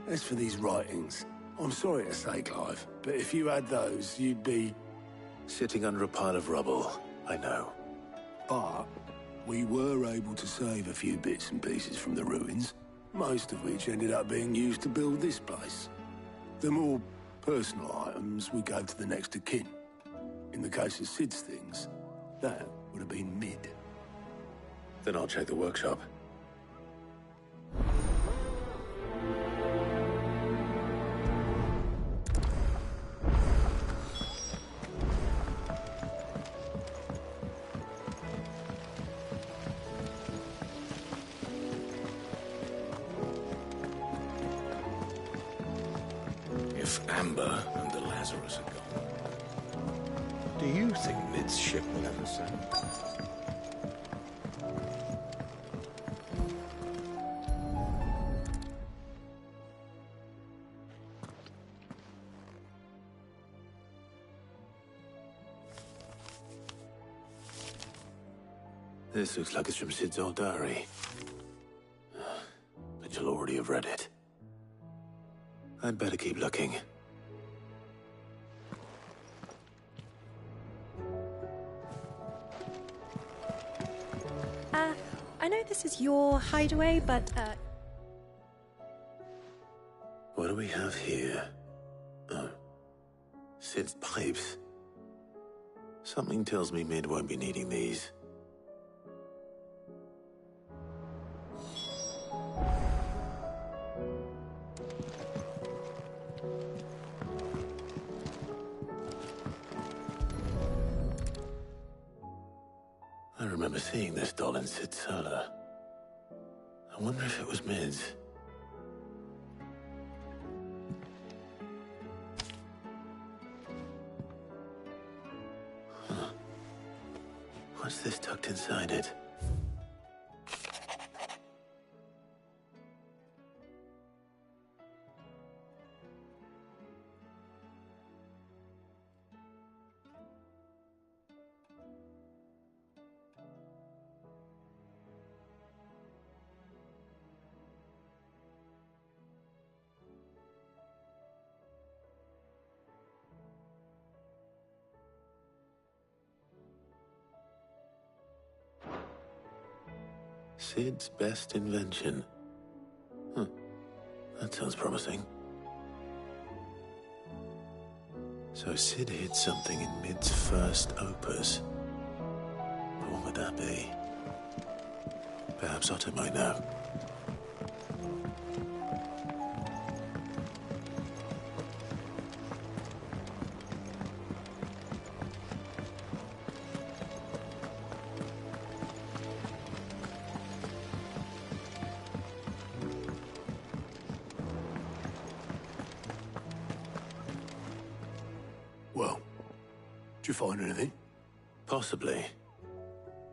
as for these writings, I'm sorry to say, Clive, but if you had those, you'd be... Sitting under a pile of rubble, I know. But we were able to save a few bits and pieces from the ruins, most of which ended up being used to build this place. The more personal items we gave to the next of kin. In the case of Sid's things, that would have been mid. Then I'll check the workshop. If Amber and the Lazarus are gone, do you think Mid's ship will ever sail? This looks like it's from Sid's old diary. But you'll already have read it. I'd better keep looking. I know this is your hideaway, but, What do we have here? Oh. Sid's pipes. Something tells me Mid won't be needing these. I remember seeing this doll in Sid's cellar. I wonder if it was Mid's. Huh. What's this tucked inside it? Sid's best invention. Huh. That sounds promising. So Sid hid something in Mid's first opus. But what would that be? Perhaps Otto might know. Well, did you find anything? Possibly.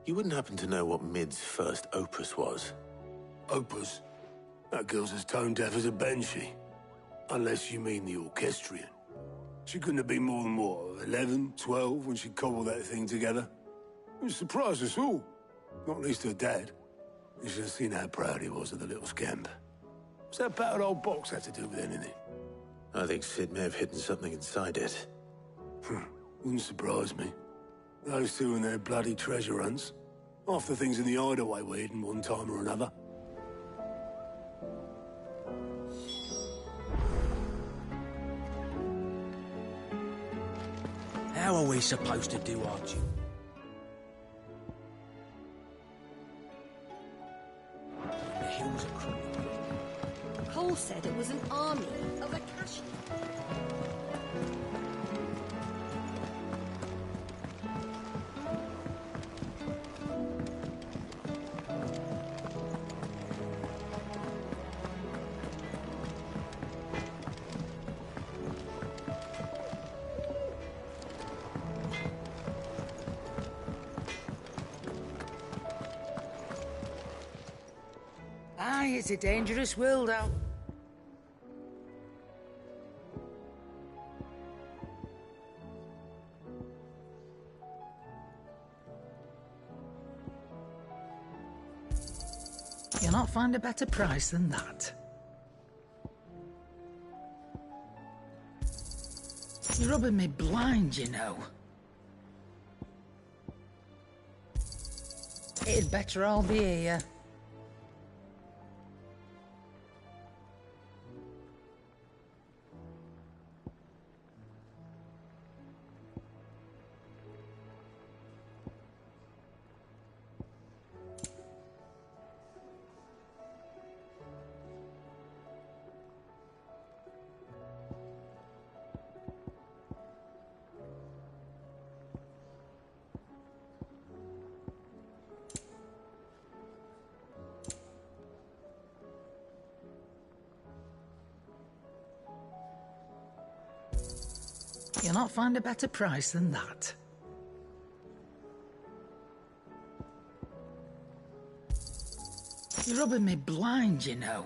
You wouldn't happen to know what Mid's first opus was? Opus? That girl's as tone deaf as a banshee. Unless you mean the orchestrion. She couldn't have been more than, what, 11, 12 when she cobbled that thing together? It surprised us all. Not least her dad. You should have seen how proud he was of the little scamp. What's that battered old box have to do with anything? I think Sid may have hidden something inside it. Wouldn't surprise me. Those two and their bloody treasure hunts. Half the things in the hideaway were hidden one time or another. How are we supposed to do our duty? The hills are cruel. Cole said it was an army of Akashi. Aye, it's a dangerous world out. Your Cannot find a better price than that. You're rubbing me blind, you know. It'd better all be here. You'll not find a better price than that. You're rubbing me blind, you know.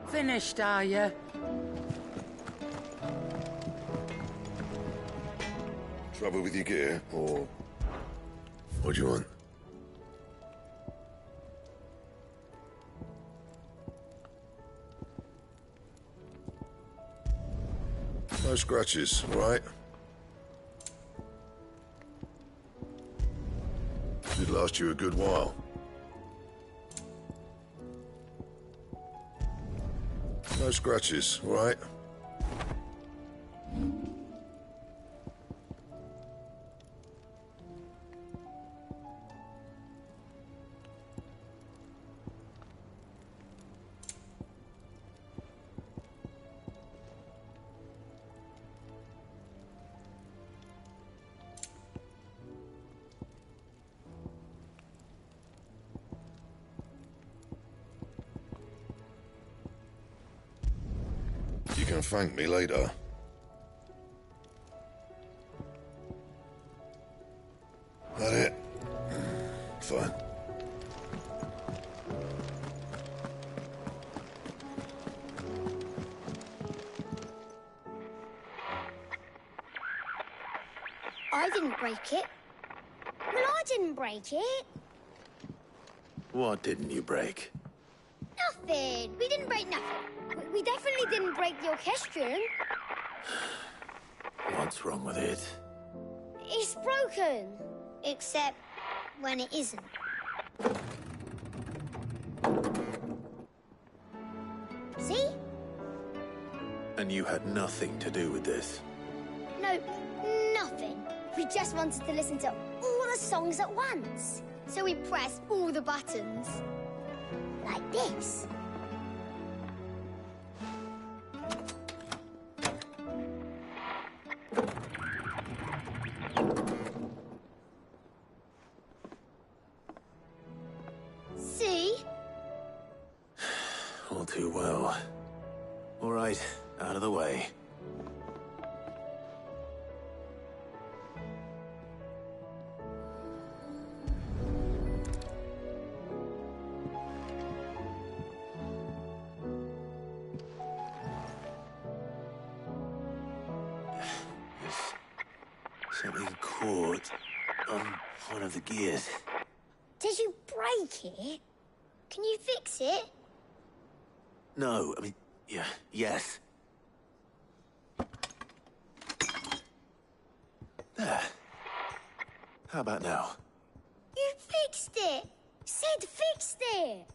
Finished, are you? Trouble with your gear, or what do you want? No scratches, right? Should last you a good while. No scratches, right? You can thank me later. That it? Fine. I didn't break it. Well, I didn't break it. What didn't you break? Nothing. We didn't break nothing. We definitely didn't break the orchestrion. What's wrong with it? It's broken. Except when it isn't. See? And you had nothing to do with this? Nope, nothing. We just wanted to listen to all the songs at once. So we pressed all the buttons. Like this. See? All too well. All right, out of the way. Something caught on one of the gears. Did you break it? Can you fix it? No, I mean, yeah, yes. There. How about now? You fixed it! Sid fixed it!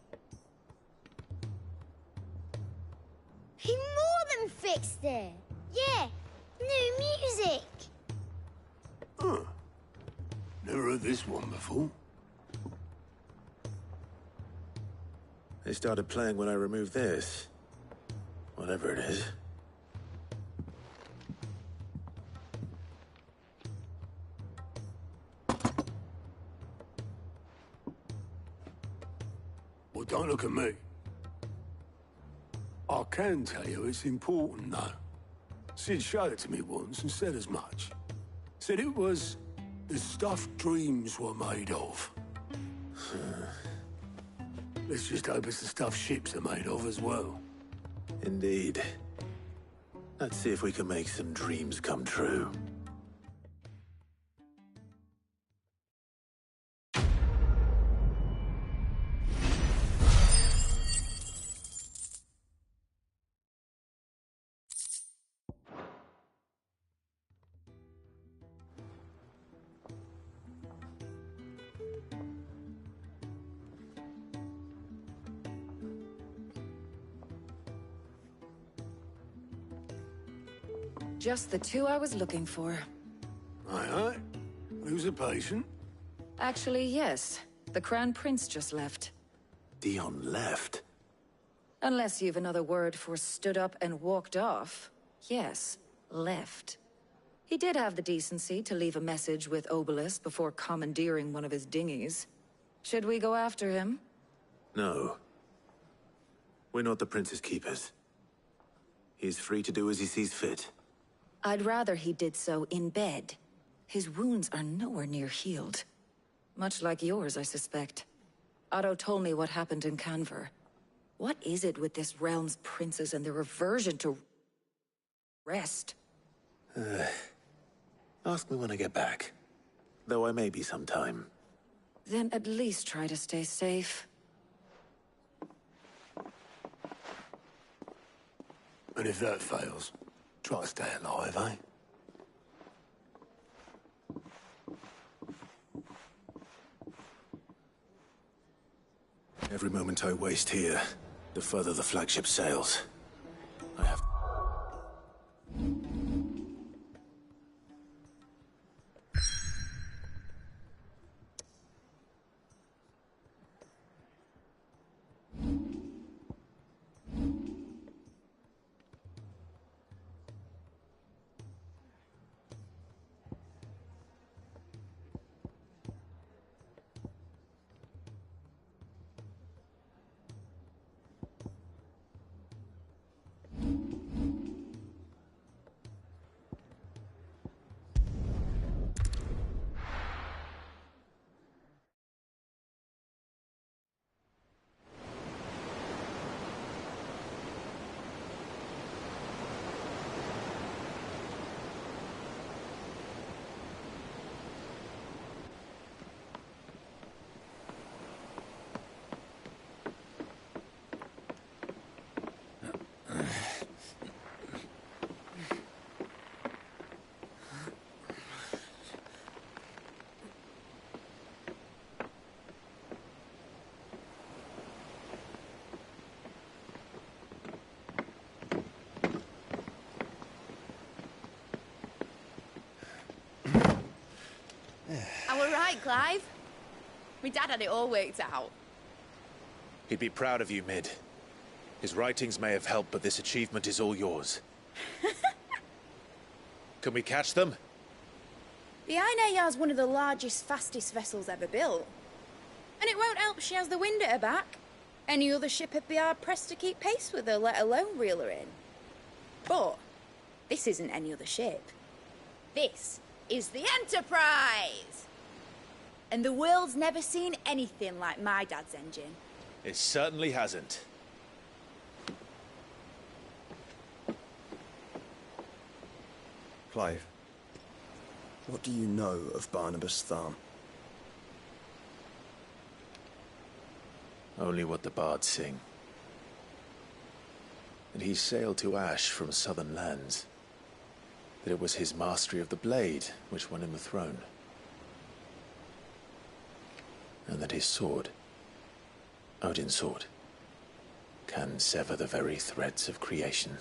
He more than fixed it! Yeah, new music! Huh. Never heard this one before. They started playing when I removed this. Whatever it is. Well, don't look at me. I can tell you it's important, though. Sid showed it to me once and said as much. Said it was the stuff dreams were made of. Let's just hope it's the stuff ships are made of as well. Indeed. Let's see if we can make some dreams come true. Just the two I was looking for. Aye. Who's a patient? Actually, yes. The Crown Prince just left. Dion left? Unless you've another word for stood up and walked off. Yes, left. He did have the decency to leave a message with Obelisk before commandeering one of his dinghies. Should we go after him? No. We're not the Prince's keepers. He's free to do as he sees fit. I'd rather he did so in bed. His wounds are nowhere near healed. Much like yours, I suspect. Otto told me what happened in Canver. What is it with this realm's princes and their aversion to rest? Ask me when I get back. Though I may be sometime. Then at least try to stay safe. And if that fails, try to stay alive, eh? Every moment I waste here, the further the flagship sails. I have... I were right, Clive. My dad had it all worked out. He'd be proud of you, Mid. His writings may have helped, but this achievement is all yours. Can we catch them? The Ainayar's one of the largest, fastest vessels ever built. And it won't help she has the wind at her back. Any other ship would be hard-pressed to keep pace with her, let alone reel her in. But this isn't any other ship. This is the Enterprise! And the world's never seen anything like my dad's engine. It certainly hasn't. Clive, what do you know of Barnabas Tharm? Only what the bards sing. And he sailed to Ash from southern lands. That it was his mastery of the blade which won him the throne. And that his sword, Odin's sword, can sever the very threads of creation.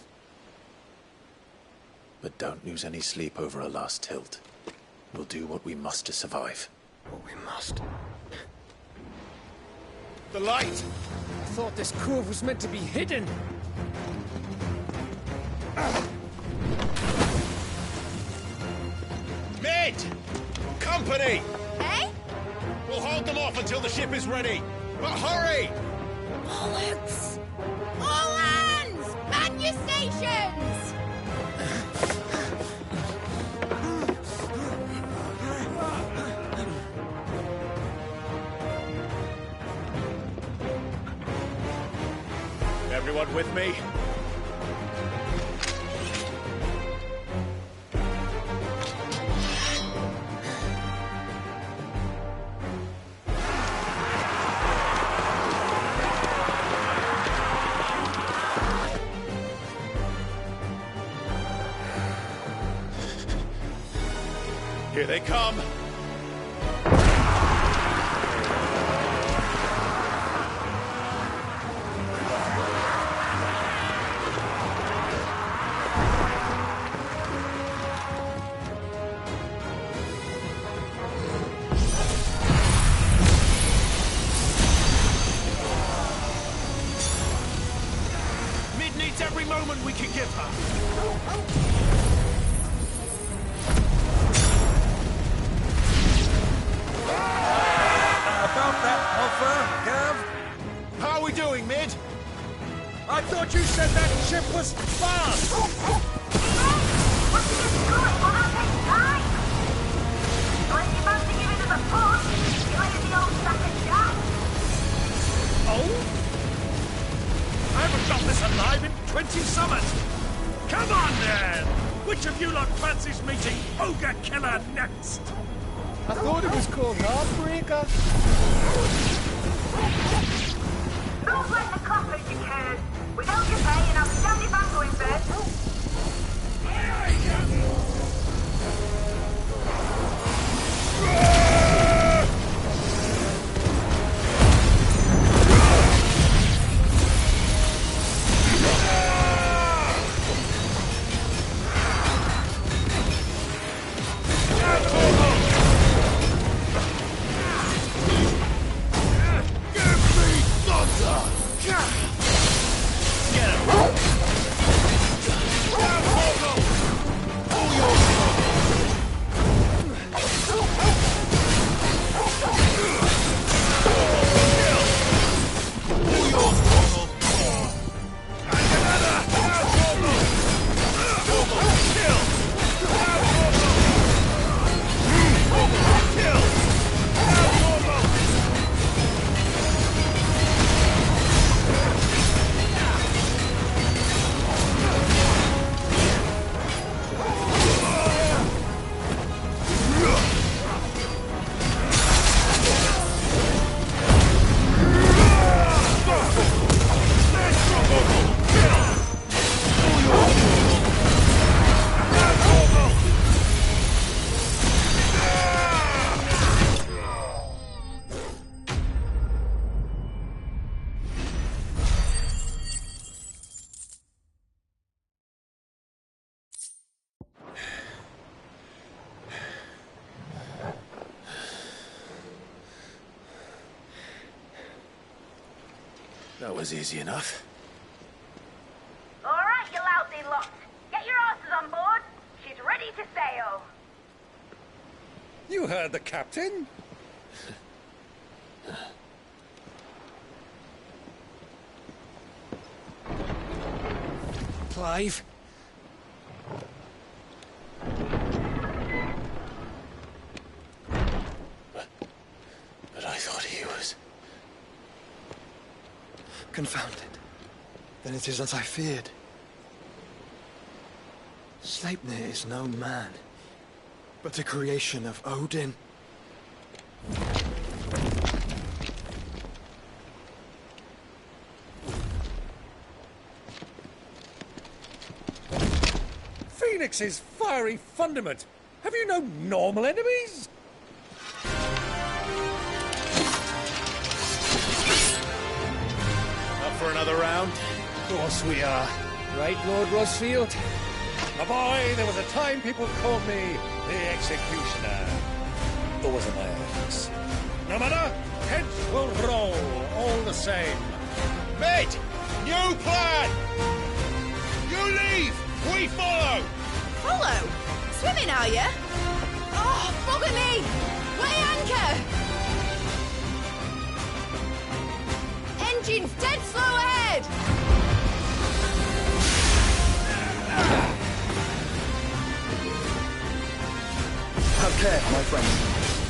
But don't lose any sleep over a last tilt. We'll do what we must to survive. What we must? The light! I thought this cove was meant to be hidden. Mid! Company! Eh? We'll hold them off until the ship is ready. But hurry! Bollocks! All hands! Man your stations! Everyone with me? Here they come! Mid needs every moment we can give her. About that offer, Gav? How are we doing, Mid? I thought you said that ship was fast! Oh? I haven't got this alive in 20 summers! Come on, then! Which of you lot fancies meeting Ogre Killer next? I thought it was called Heartbreaker. Don't let the coffee decay. Without your pay, and I'll stand if I'm going first. That was easy enough. All right, you lousy lot. Get your asses on board. She's ready to sail. You heard the captain. Clive? But I thought he was... Confounded. Then it is as I feared. Sleipnir is no man, but a creation of Odin. Phoenix's fiery fundament. Have you no normal enemies? Up for another round? Of course we are. Right, Lord Rosfield? My boy, there was a time people called me the Executioner. Or was it my ex? No matter, heads will roll all the same. Mid! New plan! You leave! We follow! Follow? Swimming, are you? Oh, bugger me! Weigh anchor! Engine's dead slow ahead! Have care, my friend.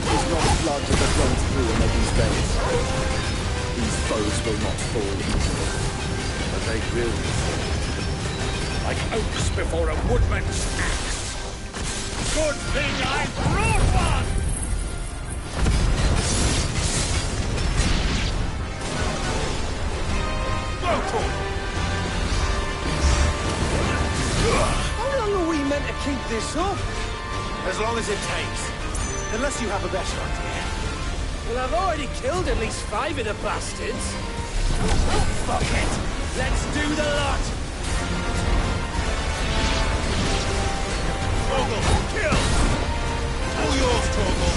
It's not blood that runs through in these veins. These foes will not fall easily, but They will fall, like oaks before a woodman's axe. Good thing I brought one! How long are we meant to keep this up? As long as it takes. Unless you have a better idea. Well, I've already killed at least 5 of the bastards. Fuck it! Let's do the lot! Torgal, kill! All yours, Torgal.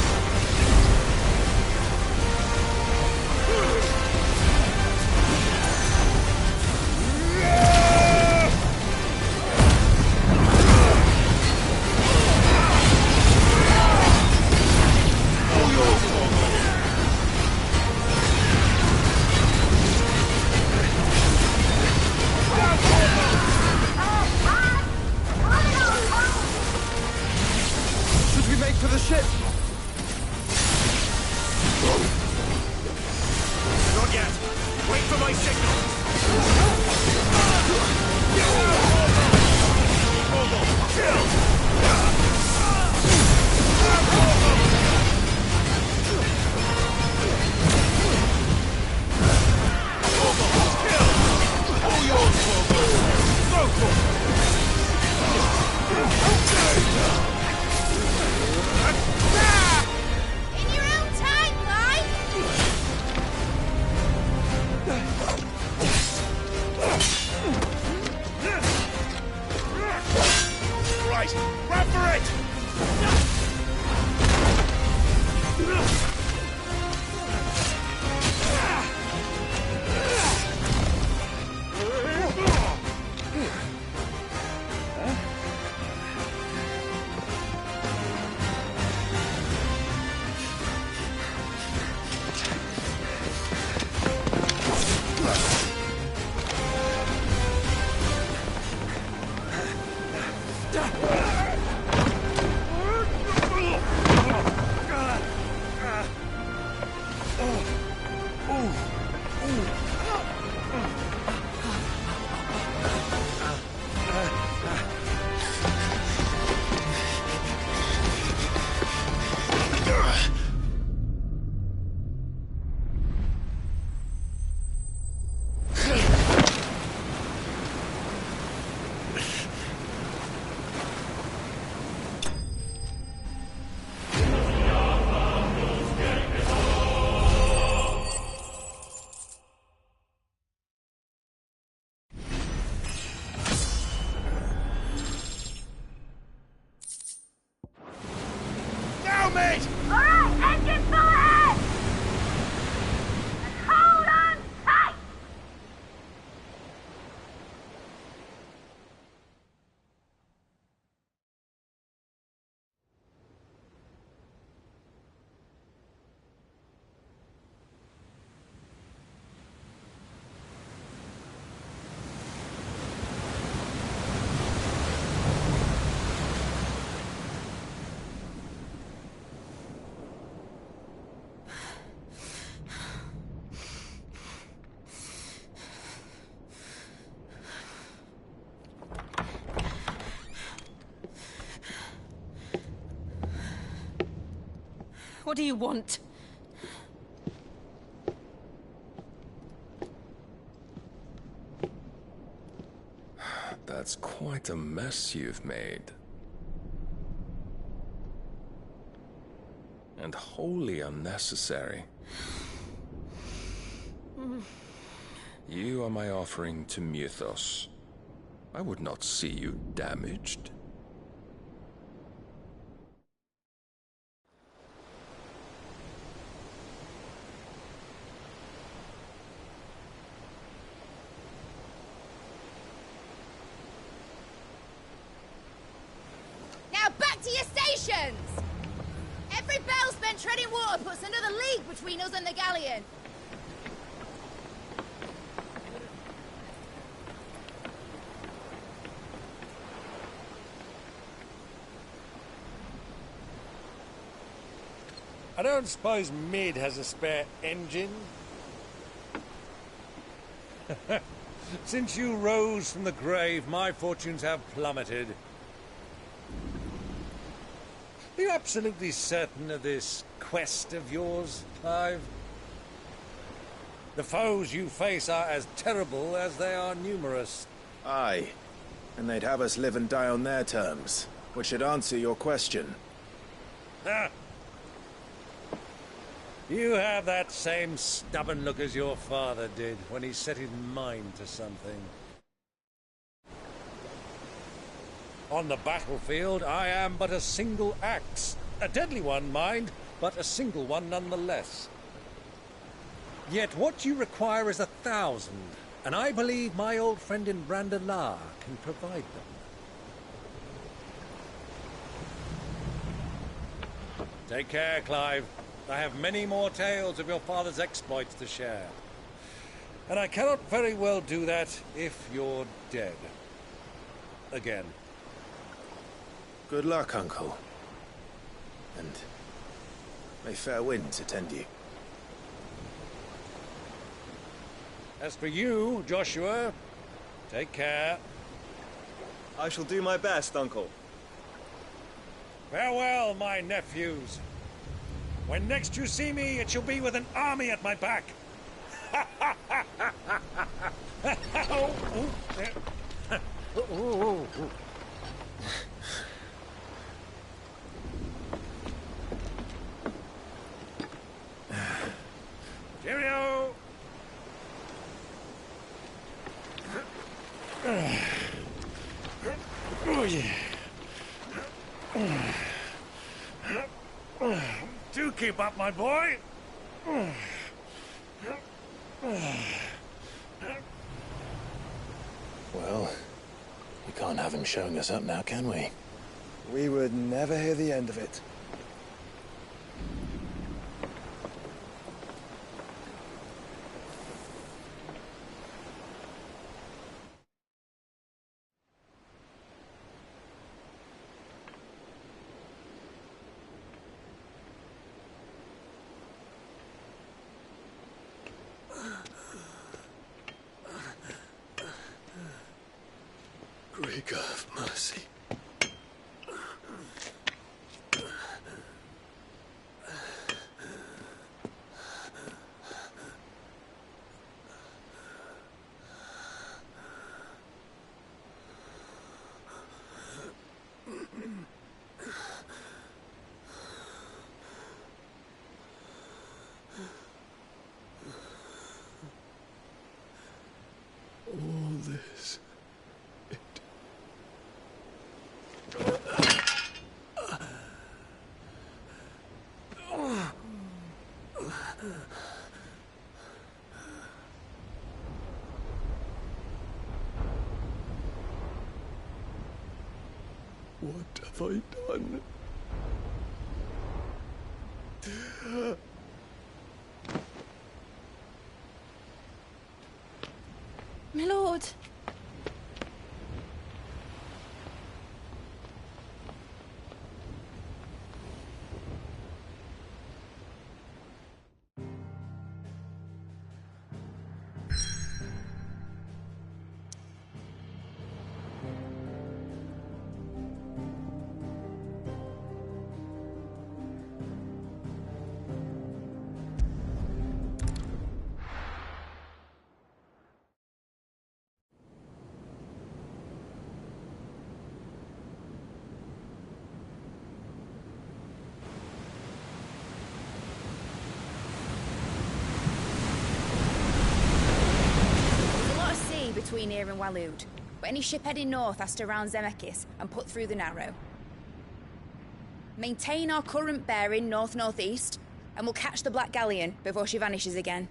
Should we make for the ship? Not yet. Wait for my signal. Torgal, kill! In your own time, Mike! Right, run for it! Alright, engine full ahead! And hold on tight! What do you want? That's quite a mess you've made. And wholly unnecessary. You are my offering to Mythos. I would not see you damaged. Now back to your stations! Every bell spent treading water puts another league between us and the galleon. I don't suppose Mid has a spare engine? Since you rose from the grave, my fortunes have plummeted. Are you absolutely certain of this quest of yours, Clive? The foes you face are as terrible as they are numerous. Aye. And they'd have us live and die on their terms, which should answer your question. Ha! You have that same stubborn look as your father did when he set his mind to something. On the battlefield, I am but a single axe. A deadly one, mind, but a single one nonetheless. Yet what you require is 1,000, and I believe my old friend in Brandalar can provide them. Take care, Clive. I have many more tales of your father's exploits to share. And I cannot very well do that if you're dead. Again. Good luck, Uncle. And may fair winds attend you. As for you, Joshua, take care. I shall do my best, Uncle. Farewell, my nephews. When next you see me, it shall be with an army at my back. Cheerio! Oh, yeah. Do keep up, my boy. Well, we can't have him showing us up now, can we? We would never hear the end of it. Great God of mercy. All this. What have I done? My lord. Between here and Waloed, but any ship heading north has to round Zemeckis and put through the Narrow. Maintain our current bearing north-northeast, and we'll catch the Black Galleon before she vanishes again.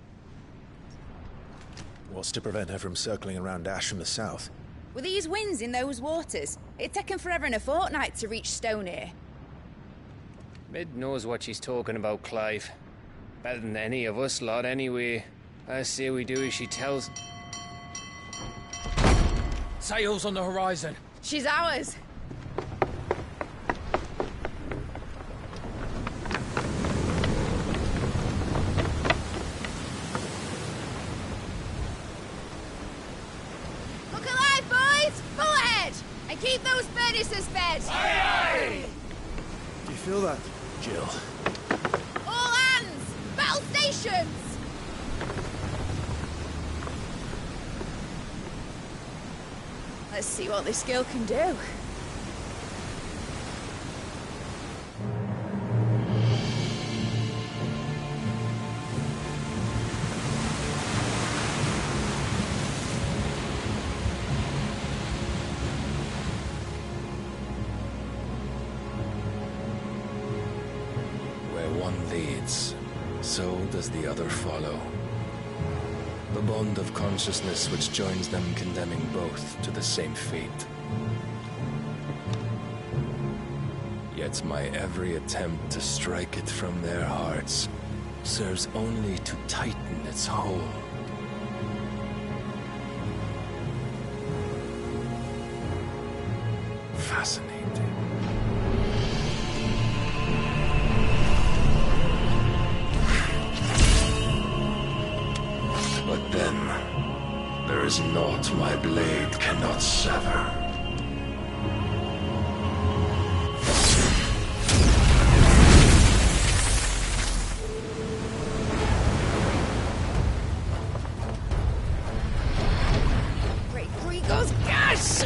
What's to prevent her from circling around Ash from the south? With these winds in those waters, it'd take him forever and a fortnight to reach Stonehere. Mid knows what she's talking about, Clive. Better than any of us lot, anyway. I say we do as she tells. Sails on the horizon. She's ours. Patience! Let's see what this girl can do. Where one leads, so does the other follow. The bond of consciousness which joins them condemning both to the same fate. Yet my every attempt to strike it from their hearts serves only to tighten its hold. Fascinating. But then, there is naught my blade cannot sever. Great Gregor's gas!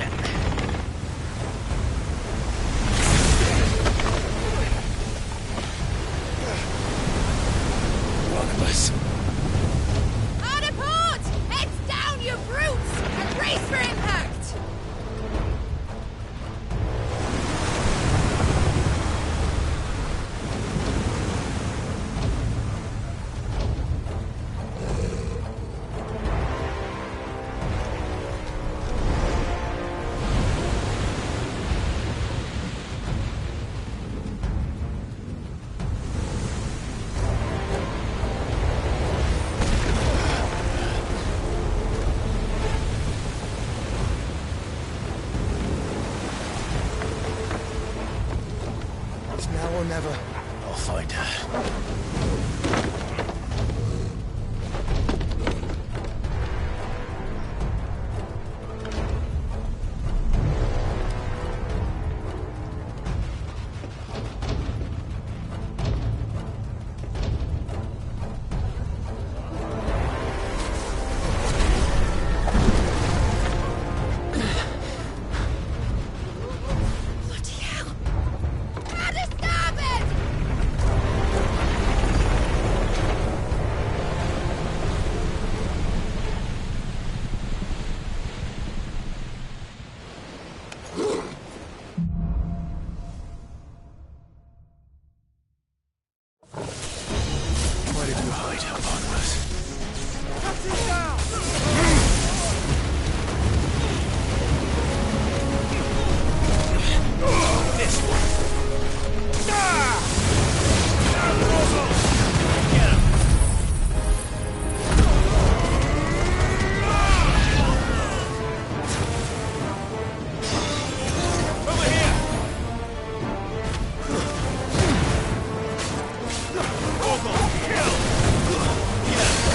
Barnabas. Hard a port! Heads down, you brutes! And brace for impact! It's now or never. I'll find her. Bloody hell! How to stop it! Where did you hide her, Barnabas? This one. Get him. Over here. Ogle, kill. Yeah.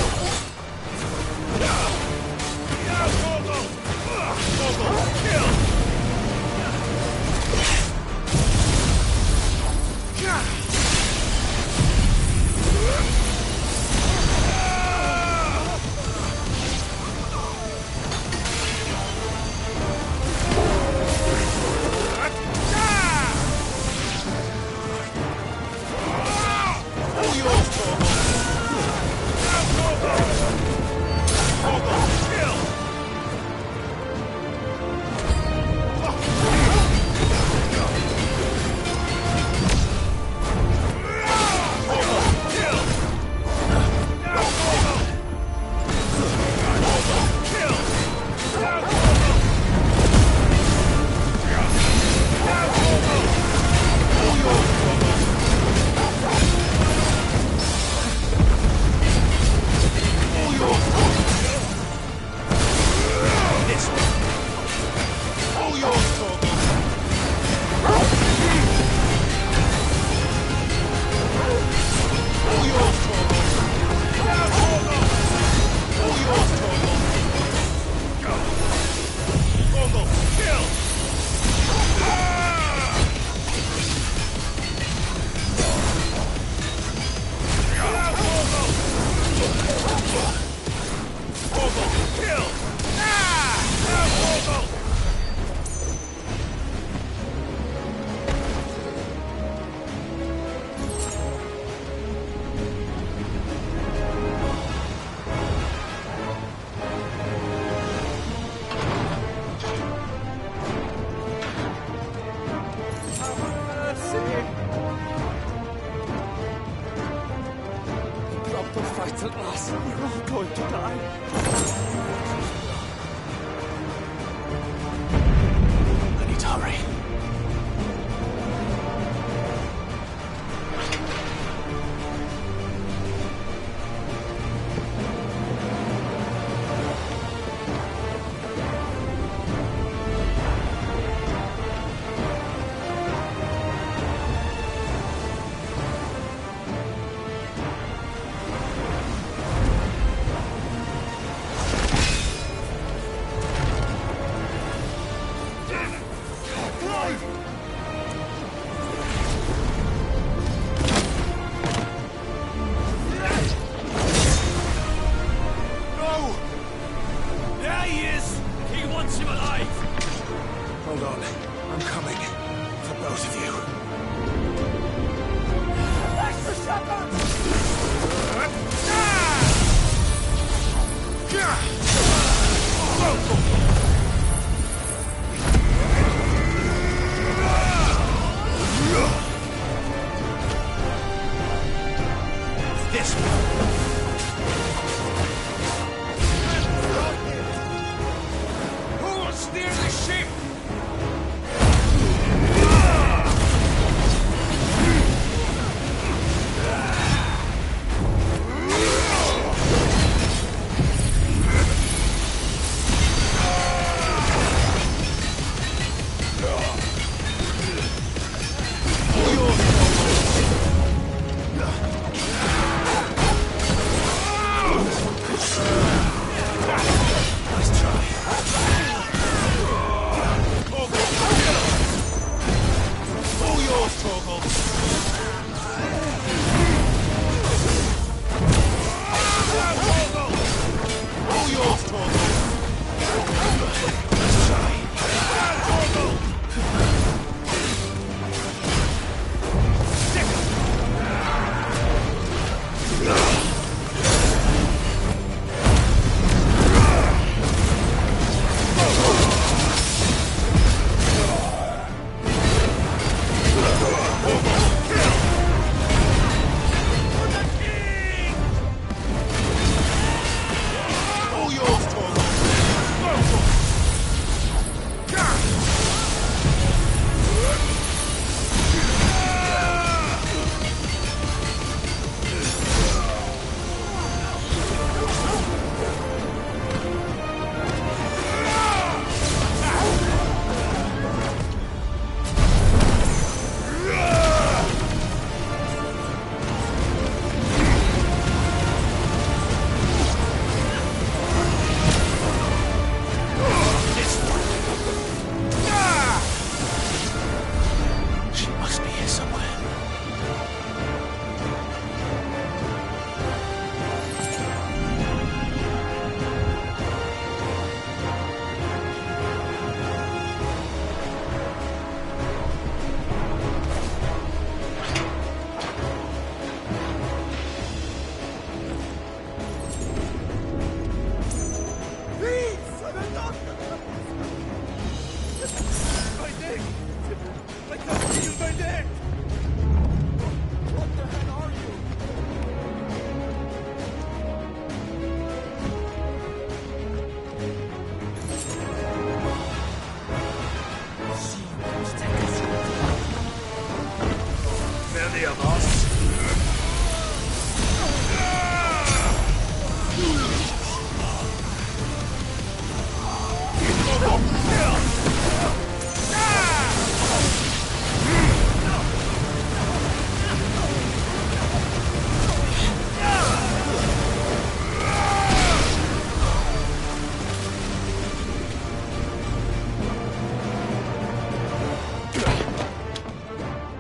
battle fights at last. We're all going to die. I need to hurry.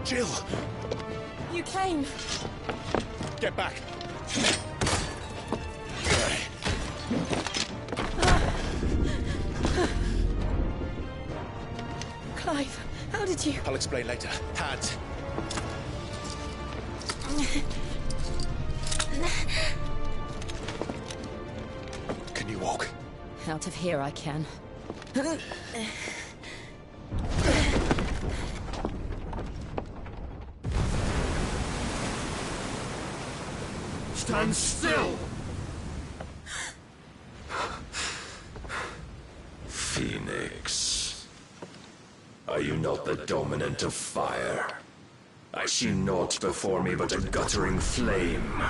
Jill! You came. Get back. Clive, how did you... I'll explain later. Hands. Can you walk? Out of here I can. Stand still! Phoenix. Are you not the dominant of fire? I see naught before me but a guttering flame.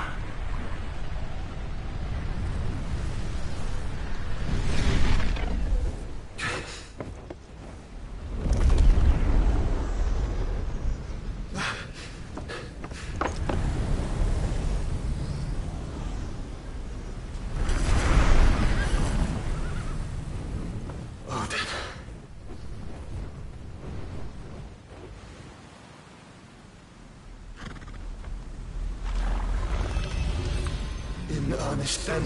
In earnest, then.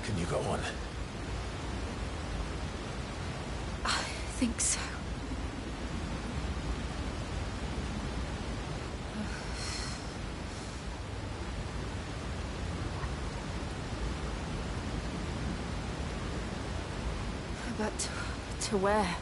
Can you go on? I think so. But to where?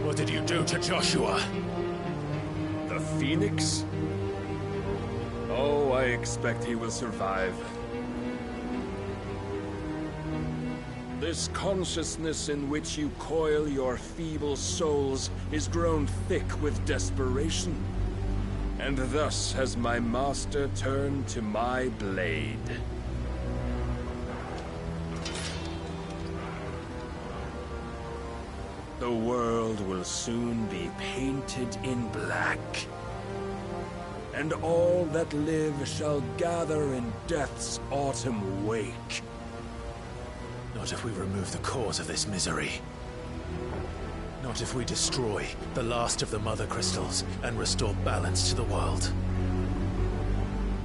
What did you do to Joshua? The Phoenix? Oh, I expect he will survive. This consciousness in which you coil your feeble souls is grown thick with desperation. And thus has my master turned to my blade. The world will soon be painted in black. And all that live shall gather in death's autumn wake. Not if we remove the cause of this misery. Not if we destroy the last of the Mother Crystals and restore balance to the world.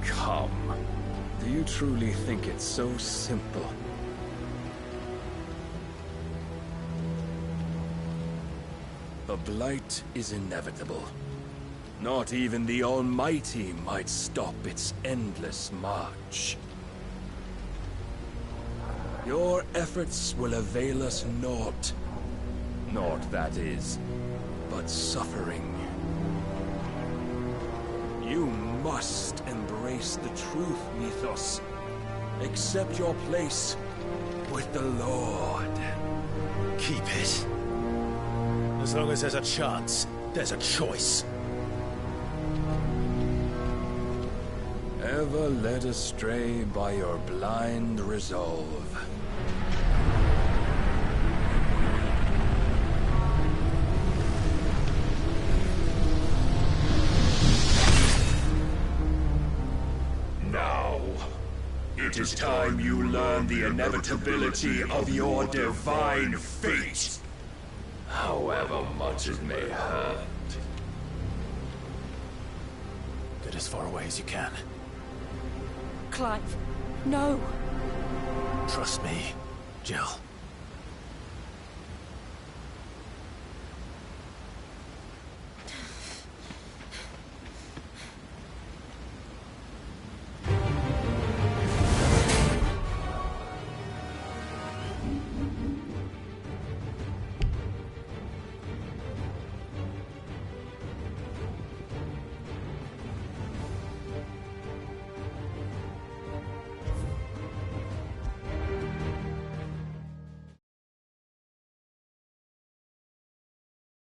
Come. Do you truly think it's so simple? The Blight is inevitable. Not even the Almighty might stop its endless march. Your efforts will avail us naught. Naught, that is, but suffering. You must embrace the truth, Mythos. Accept your place with the Lord. Keep it. As long as there's a chance, there's a choice. Ever led astray by your blind resolve. Now, It is time you learn the inevitability of your divine fate, however much it may hurt. Get as far away as you can. Clive, no! Trust me, Jill.